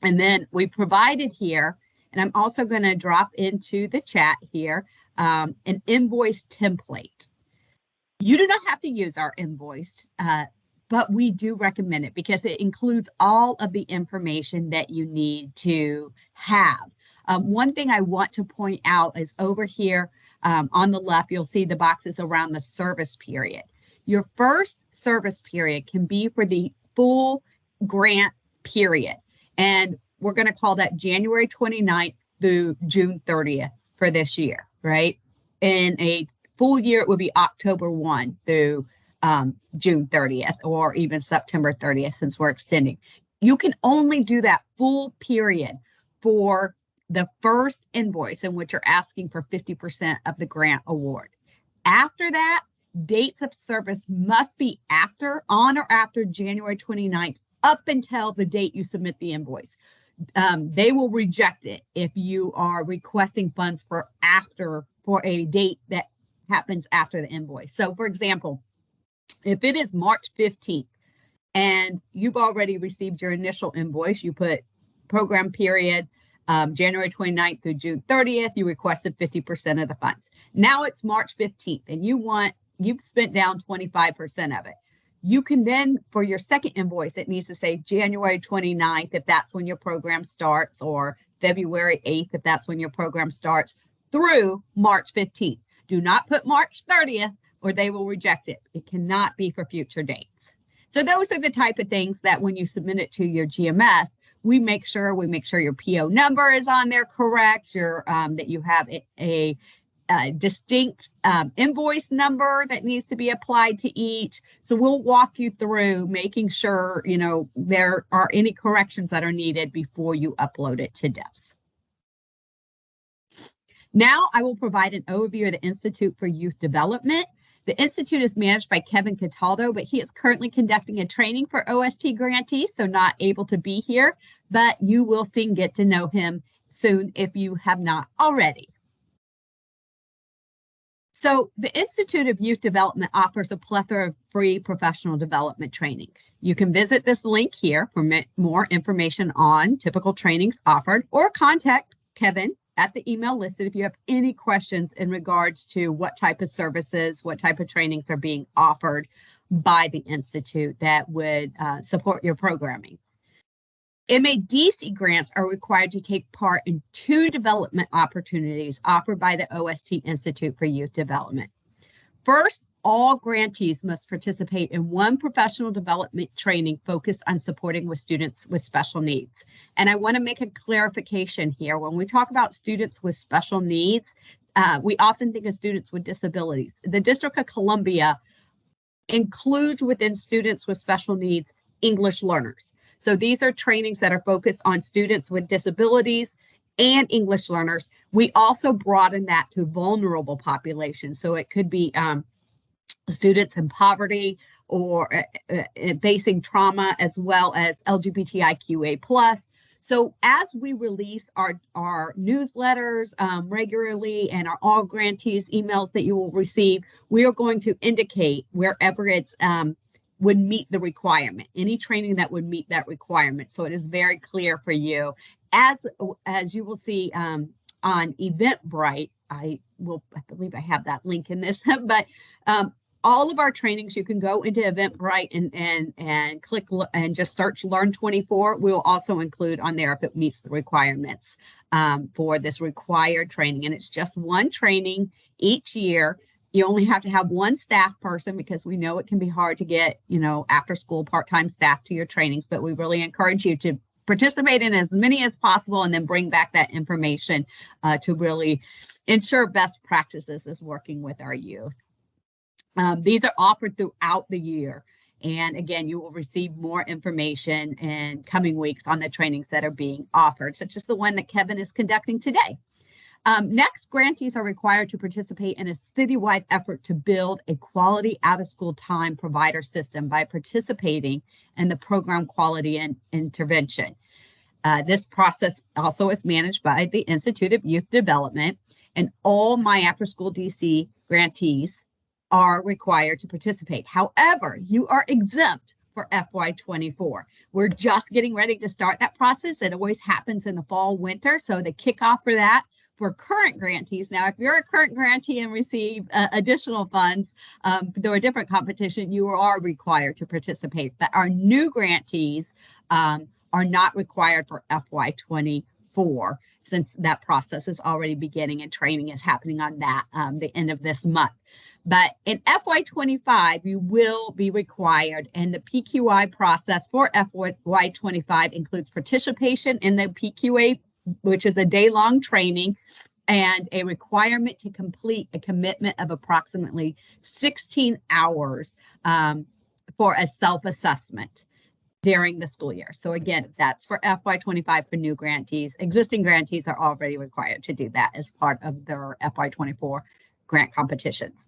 And then we provided here, and I'm also going to drop into the chat here, an invoice template. You do not have to use our invoice, but we do recommend it because it includes all of the information that you need to have. One thing I want to point out is over here on the left, you'll see the boxes around the service period. Your first service period can be for the full grant period. And we're going to call that January 29th through June 30th for this year, right? In a full year, it would be October 1 through June 30th or even September 30th, since we're extending. You can only do that full period for the first invoice in which you're asking for 50% of the grant award. After that, dates of service must be on or after January 29th up until the date you submit the invoice. They will reject it if you are requesting funds for a date that happens after the invoice. So for example, if it is March 15th and you've already received your initial invoice, you put program period, January 29th through June 30th, you requested 50% of the funds. Now it's March 15th and you've spent down 25% of it. You can then, for your second invoice, it needs to say January 29th if that's when your program starts, or February 8th if that's when your program starts, through March 15th. Do not put March 30th or they will reject it. It cannot be for future dates. So those are the type of things that when you submit it to your GMS, we make sure your PO number is on there correct, that you have a distinct invoice number that needs to be applied to each. So we'll walk you through making sure, there are any corrections that are needed before you upload it to DIFS. Now I will provide an overview of the Institute for Youth Development. The Institute is managed by Kevin Cataldo, but he is currently conducting a training for OST grantees, so not able to be here, but you will soon get to know him soon if you have not already. So the Institute of Youth Development offers a plethora of free professional development trainings. You can visit this link here for more information on typical trainings offered, or contact Kevin at the email listed if you have any questions in regards to what type of services, what type of trainings are being offered by the Institute that would support your programming. MADC grants are required to take part in 2 development opportunities offered by the OST Institute for Youth Development. First, all grantees must participate in 1 professional development training focused on supporting with students with special needs. And I want to make a clarification here. When we talk about students with special needs, we often think of students with disabilities. The District of Columbia includes within students with special needs English learners. So these are trainings that are focused on students with disabilities and English learners. We also broaden that to vulnerable populations. So it could be students in poverty or facing trauma, as well as LGBTIQA+. So as we release our newsletters regularly and our all grantees emails that you will receive, we are going to indicate wherever it's would meet the requirement, any training that would meet that requirement. So it is very clear for you. As you will see on Eventbrite, I believe I have that link in this, but all of our trainings, you can go into Eventbrite and click and just search Learn 24. We'll also include on there if it meets the requirements for this required training. And it's just 1 training each year. You only have to have one staff person because we know it can be hard to get, after school part-time staff to your trainings, but we really encourage you to participate in as many as possible and then bring back that information to really ensure best practices is working with our youth. These are offered throughout the year. And again, you will receive more information in coming weeks on the trainings that are being offered, such as the one that Kevin is conducting today. Next, grantees are required to participate in a citywide effort to build a quality out-of-school time provider system by participating in the program quality and intervention. This process also is managed by the Institute of Youth Development, and all My After School DC grantees are required to participate. However, you are exempt for FY24. We're just getting ready to start that process. It always happens in the fall, winter. So the kickoff for that for current grantees. Now, if you're a current grantee and receive additional funds through a different competition, you are required to participate. But our new grantees are not required for FY24, since that process is already beginning and training is happening on that the end of this month. But in FY25, you will be required, and the PQI process for FY25 includes participation in the PQA, which is a day-long training, and a requirement to complete a commitment of approximately 16 hours for a self-assessment during the school year. So again, that's for FY25 for new grantees. Existing grantees are already required to do that as part of their FY24 grant competitions.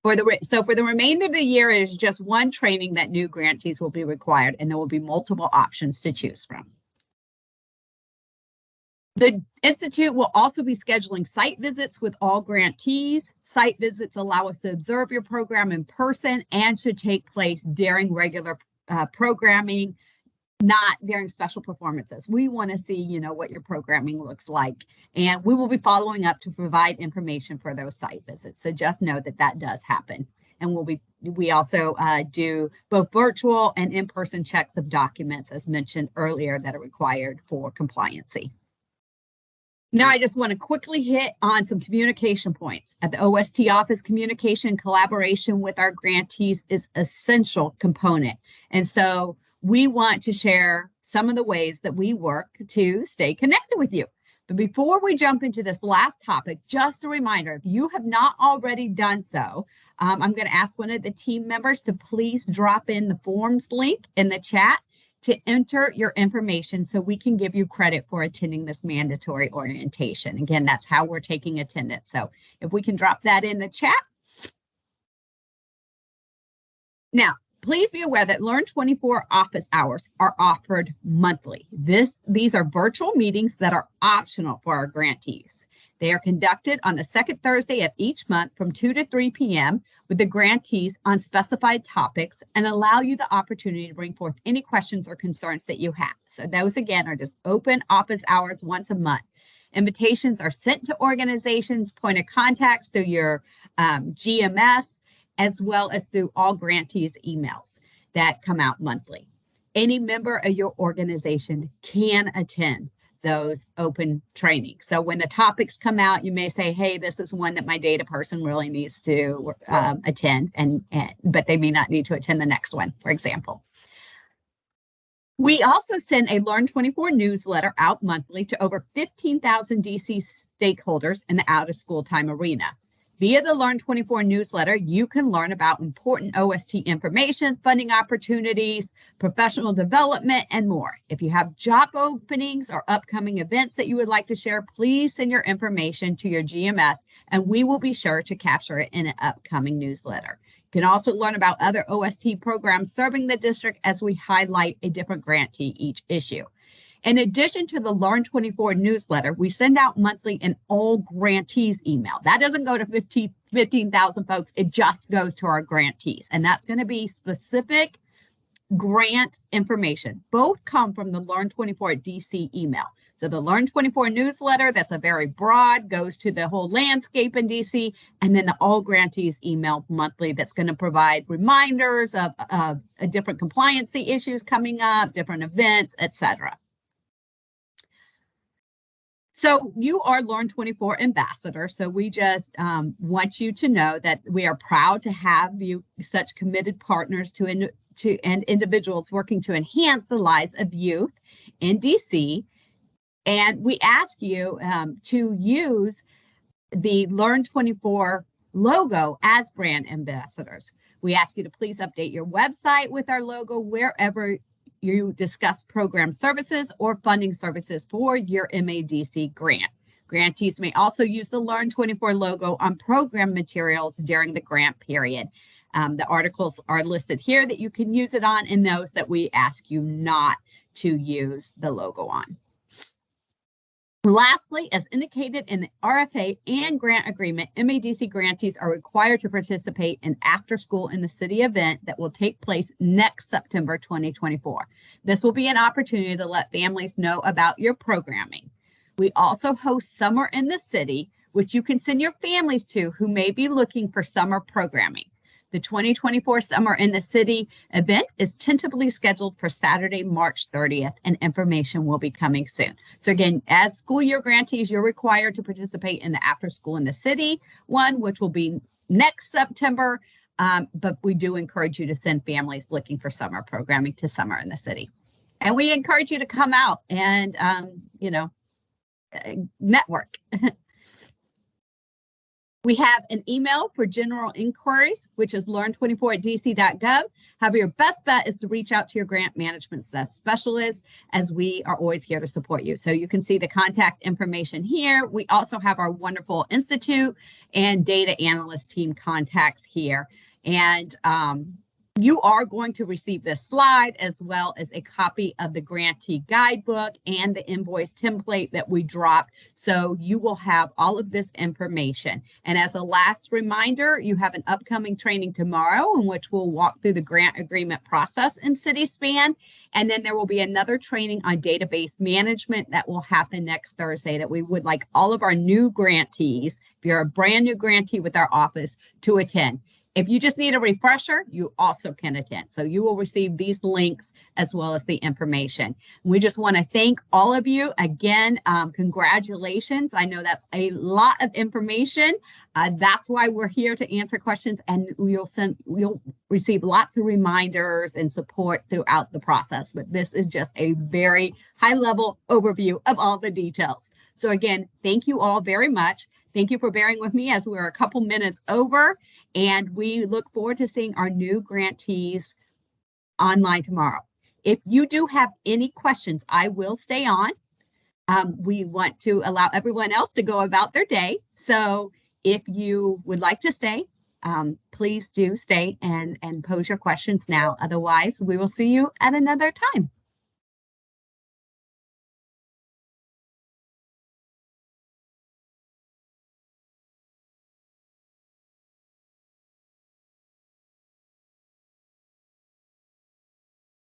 For the remainder of the year, it is just one training that new grantees will be required, and there will be multiple options to choose from. The Institute will also be scheduling site visits with all grantees. Site visits allow us to observe your program in person and should take place during regular programming, not during special performances. We want to see, what your programming looks like, and we will be following up to provide information for those site visits. So just know that that does happen. And we also do both virtual and in-person checks of documents, as mentioned earlier, that are required for compliancy. Now, I just want to quickly hit on some communication points. At the OST office, communication collaboration with our grantees is an essential component. And so we want to share some of the ways that we work to stay connected with you. But before we jump into this last topic, just a reminder, if you have not already done so, I'm going to ask one of the team members to please drop in the forms link in the chat to enter your information so we can give you credit for attending this mandatory orientation. Again, that's how we're taking attendance. So if we can drop that in the chat. Now, please be aware that Learn24 office hours are offered monthly. These are virtual meetings that are optional for our grantees. They are conducted on the second Thursday of each month from 2 to 3 p.m. with the grantees on specified topics and allow you the opportunity to bring forth any questions or concerns that you have. So those, again, are just open office hours once a month. Invitations are sent to organizations, point of contacts through your GMS, as well as through all grantees' emails that come out monthly. Any member of your organization can attend those open trainings. So when the topics come out, you may say, hey, this is one that my data person really needs to attend, but they may not need to attend the next one, for example. We also send a Learn24 newsletter out monthly to over 15,000 DC stakeholders in the out-of-school time arena. Via the Learn24 newsletter, you can learn about important OST information, funding opportunities, professional development, and more. If you have job openings or upcoming events that you would like to share, please send your information to your GMS, and we will be sure to capture it in an upcoming newsletter. You can also learn about other OST programs serving the district as we highlight a different grantee each issue. In addition to the Learn24 newsletter, we send out monthly an all grantees email. That doesn't go to 15,000 folks. It just goes to our grantees. And that's going to be specific grant information. Both come from the Learn24 DC email. So the Learn24 newsletter, that's a very broad, goes to the whole landscape in DC. And then the all grantees email monthly that's going to provide reminders of different compliancy issues coming up, different events, etc. So you are Learn 24 ambassador. So we just want you to know that we are proud to have you such committed partners and individuals working to enhance the lives of youth in DC. And we ask you to use the Learn 24 logo as brand ambassadors. We ask you to please update your website with our logo wherever you discuss program services or funding services for your MADC grant. Grantees may also use the Learn 24 logo on program materials during the grant period. The articles are listed here that you can use it on, and those that we ask you not to use the logo on. Lastly, as indicated in the RFA and grant agreement, MADC grantees are required to participate in After School in the City event that will take place next September 2024. This will be an opportunity to let families know about your programming. We also host Summer in the City, which you can send your families to who may be looking for summer programming. The 2024 Summer in the City event is tentatively scheduled for Saturday, March 30th, and information will be coming soon. So again, as school year grantees, you're required to participate in the After School in the City one, which will be next September. But we do encourage you to send families looking for summer programming to Summer in the City. And we encourage you to come out and, network. We have an email for general inquiries, which is learn24@dc.gov. However, your best bet is to reach out to your grant management specialist, as we are always here to support you. So you can see the contact information here. We also have our wonderful institute and data analyst team contacts here. And you are going to receive this slide as well as a copy of the grantee guidebook and the invoice template that we dropped. So you will have all of this information. And as a last reminder, you have an upcoming training tomorrow in which we'll walk through the grant agreement process in CitySpan. And then there will be another training on database management that will happen next Thursday that we would like all of our new grantees, if you're a brand new grantee with our office, to attend. If you just need a refresher, you also can attend. So you will receive these links as well as the information. We just want to thank all of you again. Congratulations. I know that's a lot of information. That's why we're here to answer questions, and you'll receive lots of reminders and support throughout the process. But this is just a very high level overview of all the details. So again, thank you all very much. Thank you for bearing with me as we're a couple minutes over, and we look forward to seeing our new grantees online tomorrow. If you do have any questions, I will stay on. We want to allow everyone else to go about their day. So if you would like to stay, please do stay and pose your questions now. Otherwise, we will see you at another time.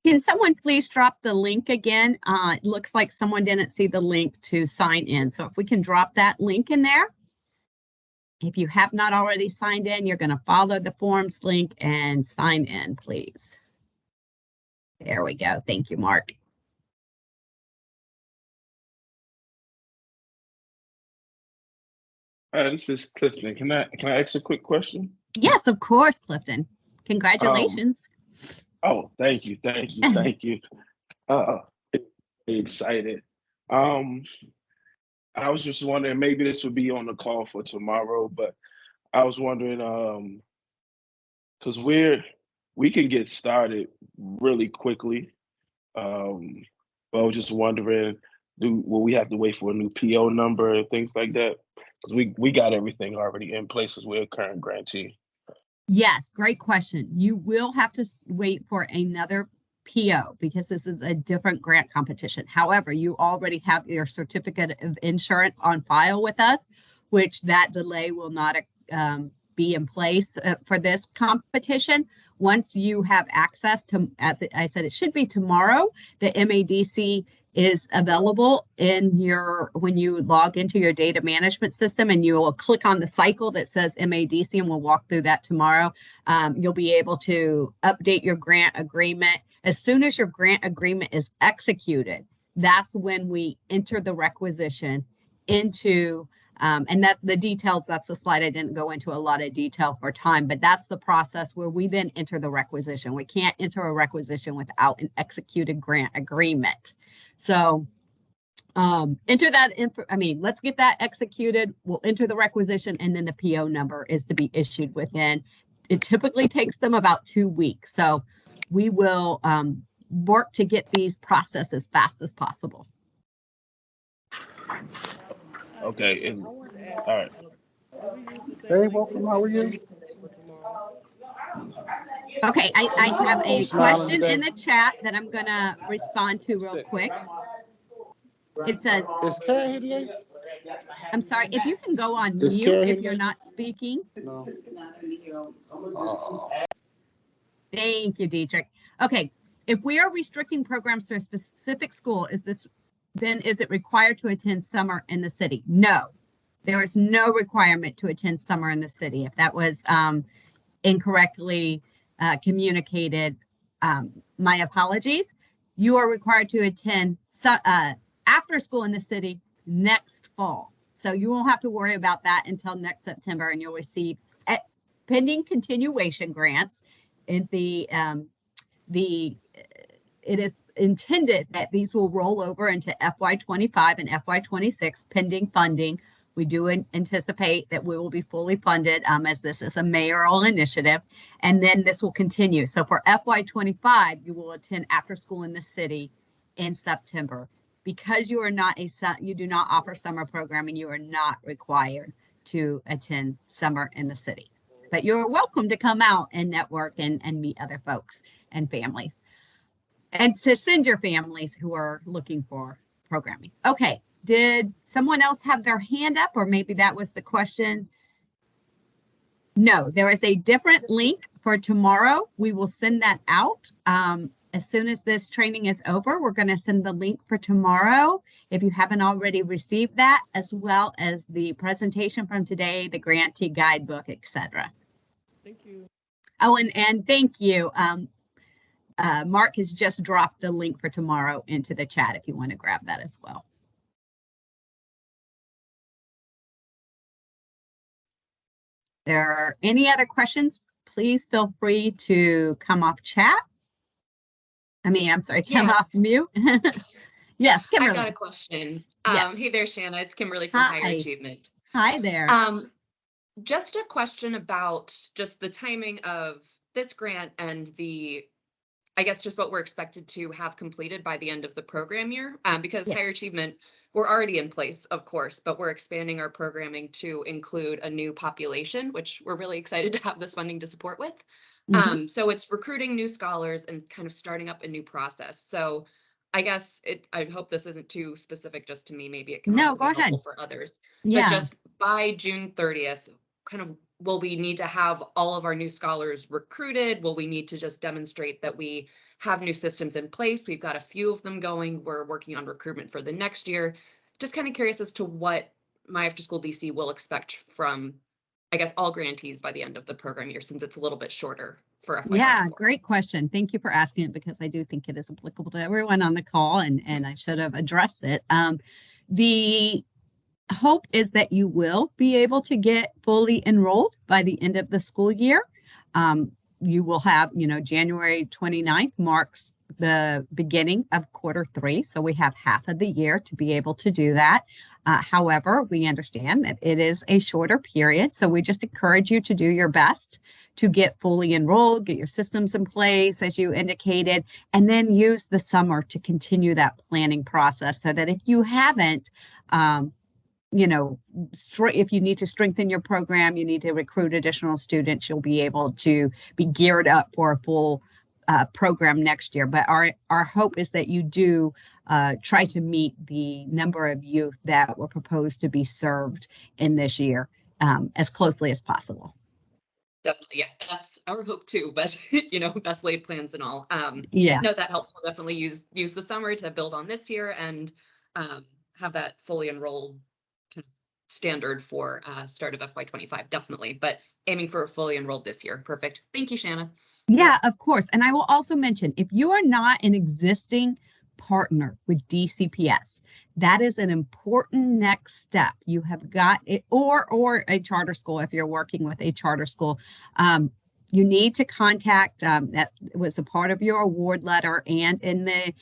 Can someone please drop the link again? It looks like someone didn't see the link to sign in. So if we can drop that link in there. If you have not already signed in, you're going to follow the forms link and sign in, please. There we go. Thank you, Mark. This is Clifton. Can I ask a quick question? Yes, of course, Clifton. Congratulations. Oh, thank you. Excited. I was just wondering, maybe this would be on the call for tomorrow, but I was wondering, because we can get started really quickly. But I was just wondering, will we have to wait for a new PO number and things like that? Because we got everything already in place as we're a current grantee. Yes, great question. You will have to wait for another PO because this is a different grant competition. However, you already have your certificate of insurance on file with us, which that delay will not be in place for this competition. Once you have access to, as I said, it should be tomorrow, the MADC is available in when you log into your data management system, and you will click on the cycle that says MADC, and we'll walk through that tomorrow. You'll be able to update your grant agreement. As soon as your grant agreement is executed, that's when we enter the requisition into, and that the details, that's the slide. I didn't go into a lot of detail for time, but that's the process where we then enter the requisition. We can't enter a requisition without an executed grant agreement. So enter that let's get that executed. We'll enter the requisition, and then the PO number is to be issued within. It typically takes them about 2 weeks. So we will work to get these processed as fast as possible. Okay. All right. Hey, welcome. How are you? Okay, I have a You smiling question today? in the chat that I'm gonna respond to real Sit. quick. It says, Is Kara here today? I'm sorry, if you can go on Is mute Kara here if you're today? not speaking. No. Thank you, Dietrich. Okay, if we are restricting programs to a specific school, is it required to attend summer in the city? No, there is no requirement to attend summer in the city. If that was incorrectly communicated, my apologies. You are required to attend after school in the city next fall. So you won't have to worry about that until next September, and you'll receive pending continuation grants. It is intended that these will roll over into FY25 and FY26 pending funding. We do anticipate that we will be fully funded as this is a mayoral initiative, and then this will continue. So for FY25, you will attend after school in the city in September. Because you do not offer summer programming, you are not required to attend summer in the city. But you're welcome to come out and network and meet other folks and families, and to send your families who are looking for programming. Okay, did someone else have their hand up, or maybe that was the question? No, there is a different link for tomorrow. We will send that out. As soon as this training is over, we're going to send the link for tomorrow. If you haven't already received that, as well as the presentation from today, the grantee guidebook, etc. Thank you. Oh, and thank you. Mark has just dropped the link for tomorrow into the chat if you want to grab that as well. There are any other questions, please feel free to come off chat. I'm sorry, come off mute. Yes, Kimberly. I got a question. Yes. Hey there, Shanna. It's Kimberly from Hi. Higher Achievement. Hi there. Just a question about just the timing of this grant and I guess just what we're expected to have completed by the end of the program year. Because Higher Achievement, we're already in place, of course, but we're expanding our programming to include a new population, which we're really excited to have this funding to support with. So it's recruiting new scholars and kind of starting up a new process. So I guess I hope this isn't too specific just to me. Maybe it can also be helpful for others. Yeah. But just by June 30th, kind of, will we need to have all of our new scholars recruited? Will we need to just demonstrate that we have new systems in place? We've got a few of them going. We're working on recruitment for the next year. Just kind of curious as to what my after school DC will expect from, I guess, all grantees by the end of the program year, since it's a little bit shorter for FY24. Yeah, great question. Thank you for asking it, because I do think it is applicable to everyone on the call, and I should have addressed it. The hope is that you will be able to get fully enrolled by the end of the school year. You will have, January 29th marks the beginning of Q3. So we have half of the year to be able to do that. However, we understand that it is a shorter period. So we just encourage you to do your best to get fully enrolled, get your systems in place, as you indicated, and then use the summer to continue that planning process, so that if you haven't, if you need to strengthen your program, you need to recruit additional students, you'll be able to be geared up for a full program next year. But our hope is that you do try to meet the number of youth that were proposed to be served in this year as closely as possible. Definitely, yeah, that's our hope too. But best laid plans and all. Yeah. No, that helps. We'll definitely use the summer to build on this year and have that fully enrolled standard for start of FY25, definitely. But aiming for a fully enrolled this year. Perfect. Thank you, Shanna. Yeah, of course. And I will also mention, if you are not an existing partner with DCPS. That is an important next step. You have got it, or a charter school if you're working with a charter school. You need to contact, that was a part of your award letter, and in the,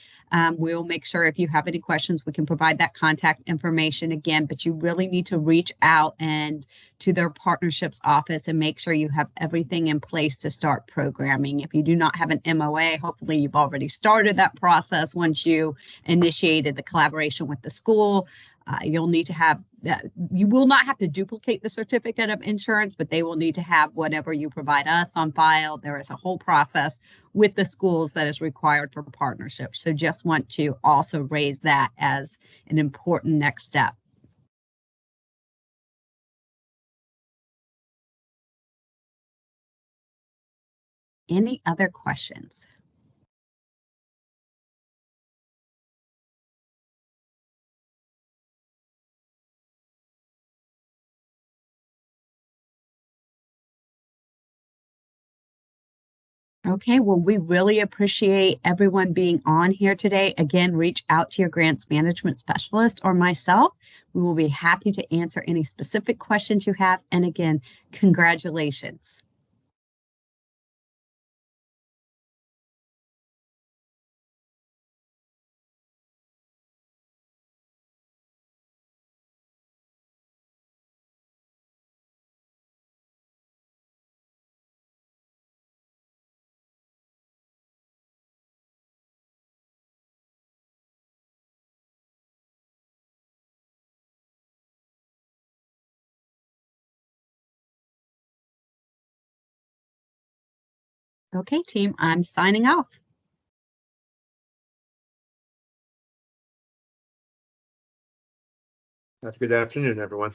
we'll make sure if you have any questions, we can provide that contact information again, but you really need to reach out and to their partnerships office and make sure you have everything in place to start programming. If you do not have an MOA, hopefully you've already started that process once you initiated the collaboration with the school. You'll need to have that. You will not have to duplicate the certificate of insurance, but they will need to have whatever you provide us on file. There is a whole process with the schools that is required for partnerships. So just want to also raise that as an important next step. Any other questions? Okay, well, we really appreciate everyone being on here today. Again, reach out to your grants management specialist or myself. We will be happy to answer any specific questions you have. And again, congratulations. Okay, team, I'm signing off. Have a good afternoon, everyone.